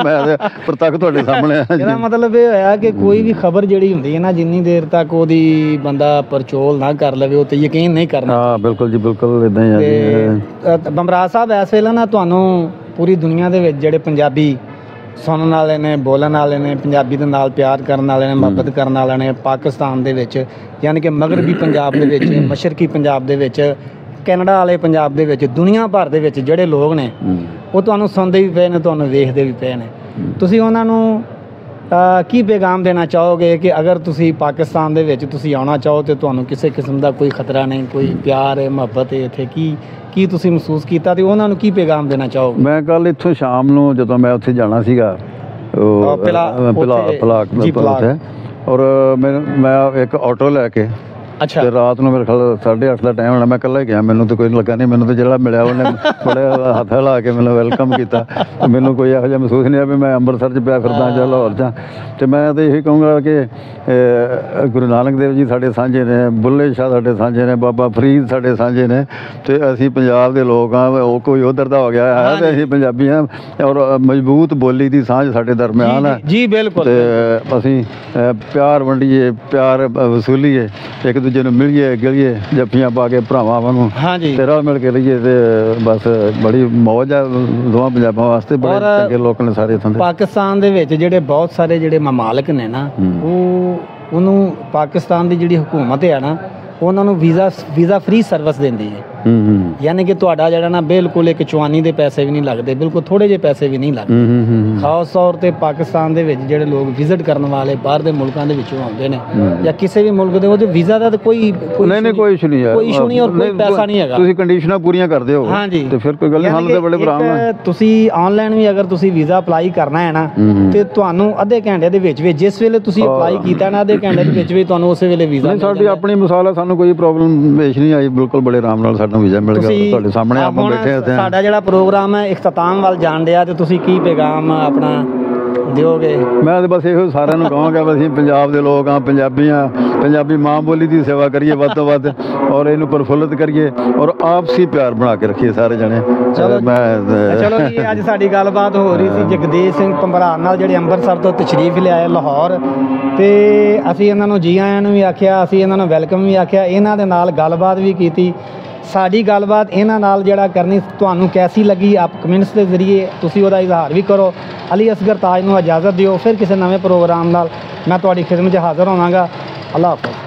ਮੈਂ ਪ੍ਰਤੱਖ ਤੁਹਾਡੇ ਸਾਹਮਣੇ ਆ। ਇਹਦਾ ਮਤਲਬ ਇਹ ਹੋਇਆ ਕਿ ਕੋਈ ਵੀ ਖਬਰ ਜਿਹੜੀ ਹੁੰਦੀ ਹੈ ਨਾ ਜਿੰਨੀ ਦੇਰ ਤੱਕ ਉਹਦੀ ਬੰਦਾ ਪਰਚੋਲ ਨਾ ਕਰ ਲਵੇ ਉਹ ਤੇ ਯਕੀਨ ਨਹੀਂ ਕਰਨਾ। ਹਾਂ ਬਿਲਕੁਲ ਜੀ ਬਿਲਕੁਲ ਇੱਦਾਂ ਹੀ ਆ ਜੀ। ਬਮਰਾਜ ਸਾਹਿਬ ਇਸ ਵੇਲੇ ਨਾ ਤੁਹਾਨੂੰ ਪੂਰੀ ਦੁਨੀਆ ਦੇ ਵਿੱਚ ਜਿਹੜੇ ਪੰਜਾਬੀ ਸੁਣਨ ਵਾਲੇ ਨੇ ਬੋਲਣ ਵਾਲੇ ਨੇ ਪੰਜਾਬੀ ਦੇ ਨਾਲ ਪਿਆਰ ਕਰਨ ਵਾਲੇ ਨੇ ਮੁਹੱਬਤ ਕਰਨ ਵਾਲੇ ਨੇ ਪਾਕਿਸਤਾਨ ਦੇ ਵਿੱਚ ਯਾਨੀ ਕਿ ਮਗਰਬੀ ਪੰਜਾਬ ਦੇ ਵਿੱਚ ਮਸ਼ਰਕੀ ਪੰਜਾਬ ਦੇ ਵਿੱਚ ਕੈਨੇਡਾ ਵਾਲੇ ਪੰਜਾਬ ਦੇ ਵਿੱਚ ਦੁਨੀਆ ਭਰ ਦੇ ਵਿੱਚ ਜਿਹੜੇ ਲੋਕ ਨੇ ਉਹ ਤੁਹਾਨੂੰ ਸੁਣਦੇ ਵੀ ਪਏ ਨੇ ਤੁਹਾਨੂੰ ਵੇਖਦੇ ਵੀ ਪਏ ਨੇ। ਤੁਸੀਂ ਉਹਨਾਂ ਨੂੰ ਕੀ ਪੈਗਾਮ ਦੇਣਾ ਚਾਹੋਗੇ ਕਿ ਅਗਰ ਤੁਸੀਂ ਪਾਕਿਸਤਾਨ ਦੇ ਵਿੱਚ ਤੁਸੀਂ ਆਉਣਾ ਚਾਹੋ ਤੇ ਤੁਹਾਨੂੰ ਕਿਸੇ ਕਿਸਮ ਦਾ ਕੋਈ ਖਤਰਾ ਨਹੀਂ ਕੋਈ ਪਿਆਰ ਹੈ ਮੁਹੱਬਤ ਹੈ ਇੱਥੇ ਕੀ ਤੁਸੀਂ ਮਹਿਸੂਸ ਕੀਤਾ ਤੇ ਉਹਨਾਂ ਨੂੰ ਕੀ ਪੈਗਾਮ ਦੇਣਾ ਚਾਹੋਗੇ? ਮੈਂ ਕੱਲ ਇੱਥੋਂ ਸ਼ਾਮ ਨੂੰ ਜਦੋਂ ਮੈਂ ਉੱਥੇ ਜਾਣਾ ਸੀਗਾ ਪਲਾਕ ਔਰ ਮੈਂ ਇੱਕ ਆਟੋ ਲੈ ਕੇ ਅੱਛਾ। ਤੇ ਰਾਤ ਨੂੰ ਮੇਰੇ ਖਿਆਲ 8:30 ਦਾ ਟਾਈਮ ਹੋਣਾ, ਮੈਂ ਇਕੱਲਾ ਹੀ ਗਿਆ, ਮੈਨੂੰ ਤਾਂ ਕੋਈ ਲੱਗਾ ਨਹੀਂ, ਮੈਨੂੰ ਤਾਂ ਜਿਹੜਾ ਮਿਲਿਆ ਉਹਨੇ ਬੜੇ ਹੱਥ ਹਿਲਾ ਕੇ ਮੈਨੂੰ ਵੈਲਕਮ ਕੀਤਾ ਤੇ ਮੈਨੂੰ ਕੋਈ ਇਹੋ ਜਿਹਾ ਮਹਿਸੂਸ ਨਹੀਂ ਆ ਵੀ ਮੈਂ ਅੰਮ੍ਰਿਤਸਰ 'ਚ ਪਿਆ ਫਿਰਦਾ ਜਾਂ ਲਾਹੌਰ 'ਚ। ਤੇ ਮੈਂ ਤਾਂ ਇਹੀ ਕਹੂੰਗਾ ਕਿ ਗੁਰੂ ਨਾਨਕ ਦੇਵ ਜੀ ਸਾਡੇ ਸਾਂਝੇ ਨੇ, ਬੁੱਲੇ ਸ਼ਾਹ ਸਾਡੇ ਸਾਂਝੇ ਨੇ, ਬਾਬਾ ਫਰੀਦ ਸਾਡੇ ਸਾਂਝੇ ਨੇ, ਤੇ ਅਸੀਂ ਪੰਜਾਬ ਦੇ ਲੋਕ ਹਾਂ, ਉਹ ਕੋਈ ਉੱਧਰ ਦਾ ਹੋ ਗਿਆ ਹੈ ਤੇ ਅਸੀਂ ਪੰਜਾਬੀ ਹਾਂ, ਔਰ ਮਜ਼ਬੂਤ ਬੋਲੀ ਦੀ ਸਾਂਝ ਸਾਡੇ ਦਰਮਿਆਨ ਹੈ। ਜੀ ਬਿਲਕੁਲ। ਤੇ ਅਸੀਂ ਪਿਆਰ ਵੰਡੀਏ, ਪਿਆਰ ਵਸੂਲੀਏ, ਇੱਕ ਦੂਜੇ ਨੂੰ ਮਿਲੀਏ ਗਿਲੀਏ, ਜੱਫੀਆਂ ਪਾ ਕੇ ਭਰਾਵਾਂ ਵਾਂਗੂ ਤੇ ਰਲ ਮਿਲ ਕੇ ਰਹੀਏ, ਤੇ ਬਸ ਬੜੀ ਮੌਜ ਆ ਦੋਵਾਂ ਪੰਜਾਬਾਂ ਵਾਸਤੇ। ਬੜੇ ਚੰਗੇ ਲੋਕ ਨੇ ਸਾਰੇ ਇੱਥੋਂ ਦੇ। ਪਾਕਿਸਤਾਨ ਦੇ ਵਿੱਚ ਜਿਹੜੇ ਬਹੁਤ ਸਾਰੇ ਜਿਹੜੇ ਮਮਾਲਕ ਨੇ ਨਾ, ਉਹਨੂੰ ਪਾਕਿਸਤਾਨ ਦੀ ਜਿਹੜੀ ਹਕੂਮਤ ਹੈ ਨਾ, ਉਹਨਾਂ ਨੂੰ ਵੀਜ਼ਾ ਫ੍ਰੀ ਸਰਵਿਸ ਦਿੰਦੀ ਹੈ। ਯਾਨੀ ਕਿ ਤੁਹਾਡਾ ਜਿਹੜਾ ਨਾ ਬਿਲਕੁਲ ਇੱਕ ਚਵਾਨੀ ਦੇ ਪੈਸੇ ਵੀ ਨਹੀਂ ਲੱਗਦੇ, ਬਿਲਕੁਲ ਥੋੜੇ ਜਿਹੇ ਪੈਸੇ ਵੀ ਨਹੀਂ ਲੱਗਦੇ। ਖਾਸ ਤੌਰ ਤੇ ਪਾਕਿਸਤਾਨ ਦੇ ਵਿੱਚ ਜਿਹੜੇ ਲੋਕ ਵਿਜ਼ਿਟ ਕਰਨ ਵਾਲੇ ਬਾਹਰ ਦੇ ਮੁਲਕਾਂ ਦੇ ਵਿੱਚੋਂ ਆਉਂਦੇ ਨੇ ਜਾਂ ਕਿਸੇ ਵੀ ਮੁਲਕ ਦੇ, ਉਹਦੇ ਵੀਜ਼ਾ ਦਾ ਤਾਂ ਕੋਈ ਨਹੀਂ ਕੋਈ ਇਸ਼ੂ ਨਹੀਂ ਹੈ, ਕੋਈ ਇਸ਼ੂ ਨਹੀਂ, ਔਰ ਕੋਈ ਪੈਸਾ ਨਹੀਂ ਹੈਗਾ। ਤੁਸੀਂ ਕੰਡੀਸ਼ਨਾਂ ਪੂਰੀਆਂ ਕਰਦੇ ਹੋ ਤੇ ਫਿਰ ਕੋਈ ਗੱਲ ਨਹੀਂ, ਸਾਨੂੰ ਤਾਂ ਬੜੇ ਆਰਾਮ ਨਾਲ। ਤੁਸੀਂ ਆਨਲਾਈਨ ਵੀ ਅਗਰ ਤੁਸੀਂ ਵੀਜ਼ਾ ਅਪਲਾਈ ਕਰਨਾ ਹੈ ਨਾ, ਤੇ ਤੁਹਾਨੂੰ ਅੱਧੇ ਘੰਟੇ ਦੇ ਵਿੱਚ ਜਿਸ ਵੇਲੇ ਤੁਸੀਂ ਅਪਲਾਈ ਕੀਤਾ ਨਾ, ਅੱਧੇ ਘੰਟੇ ਦੇ ਵਿੱਚ ਤੁਹਾਨੂੰ ਉਸੇ ਵੇਲੇ ਵੀਜ਼ਾ। ਸਾਡੀ ਆਪਣੀ ਮਿਸਾਲ ਹੈ, ਸਾਨੂੰ ਕੋਈ ਪ੍ਰੋਬਲਮ ਪੇਸ਼ ਨਹੀਂ ਆਈ, ਬਿਲਕੁਲ ਬੜੇ ਆਰਾਮ ਨਾਲ ਸਾਡਾ ਵੀਜ਼ਾ ਮਿਲ ਗਿਆ। ਤੁਹਾਡੇ ਸਾਹਮਣੇ ਆਪਾਂ ਬੈਠੇ ਹਾਂ। ਸਾਡਾ ਜਿਹੜਾ ਪ੍ਰੋਗਰਾਮ ਹੈ ਇਖਤਤਾਮ ਵੱਲ ਜਾਣ ਡਿਆ, ਤੇ ਤੁਸੀਂ ਕੀ ਪੈਗਾਮ ਆਪਣਾ ਦਿਓਗੇ? ਮੈਂ ਤਾਂ ਬਸ ਇਹੋ ਸਾਰਿਆਂ ਨੂੰ ਕਹਾਂਗਾ, ਅਸੀਂ ਪੰਜਾਬ ਦੇ ਲੋਕ ਹਾਂ, ਪੰਜਾਬੀ ਹਾਂ, ਪੰਜਾਬੀ ਮਾਂ ਬੋਲੀ ਦੀ ਸੇਵਾ ਕਰੀਏ ਵੱਧ ਤੋਂ ਵੱਧ, ਔਰ ਇਹਨੂੰ ਪ੍ਰਫੁੱਲਤ ਕਰੀਏ, ਔਰ ਆਪਸੀ ਪਿਆਰ ਬਣਾ ਕੇ ਰੱਖੀਏ ਸਾਰੇ ਜਣੇ। ਚਲੋ ਜੀ, ਅੱਜ ਸਾਡੀ ਗੱਲਬਾਤ ਹੋ ਰਹੀ ਸੀ ਜਗਦੀਸ਼ ਸਿੰਘ ਭੰਬਰਾਰ ਨਾਲ, ਜਿਹੜੇ ਅੰਮ੍ਰਿਤਸਰ ਤੋਂ ਤਸ਼ਰੀਫ ਲਿਆਏ ਲਾਹੌਰ, ਤੇ ਅਸੀਂ ਇਹਨਾਂ ਨੂੰ ਜੀ ਆਇਆਂ ਨੂੰ ਵੀ ਆਖਿਆ, ਅਸੀਂ ਇਹਨਾਂ ਨੂੰ ਵੈਲਕਮ ਵੀ ਆਖਿਆ, ਇਹਨਾਂ ਦੇ ਨਾਲ ਗੱਲਬਾਤ ਵੀ ਕੀਤੀ। ਸਾਡੀ ਗੱਲਬਾਤ ਇਹਨਾਂ ਨਾਲ ਜਿਹੜਾ ਕਰਨੀ ਤੁਹਾਨੂੰ ਕੈਸੀ ਲੱਗੀ, ਆਪ ਕਮੈਂਟਸ ਦੇ ਜ਼ਰੀਏ ਤੁਸੀਂ ਉਹਦਾ ਇਜ਼ਹਾਰ ਵੀ ਕਰੋ। ਅਲੀ ਅਸਗਰ ਤਾਜ ਨੂੰ ਇਜਾਜ਼ਤ ਦਿਓ, ਫਿਰ ਕਿਸੇ ਨਵੇਂ ਪ੍ਰੋਗਰਾਮ ਨਾਲ ਮੈਂ ਤੁਹਾਡੀ ਖਿਦਮਤ 'ਚ ਹਾਜ਼ਰ ਹੋਵਾਂਗਾ। ਅੱਲਾਹ ਹਾਫ਼ਿਜ਼।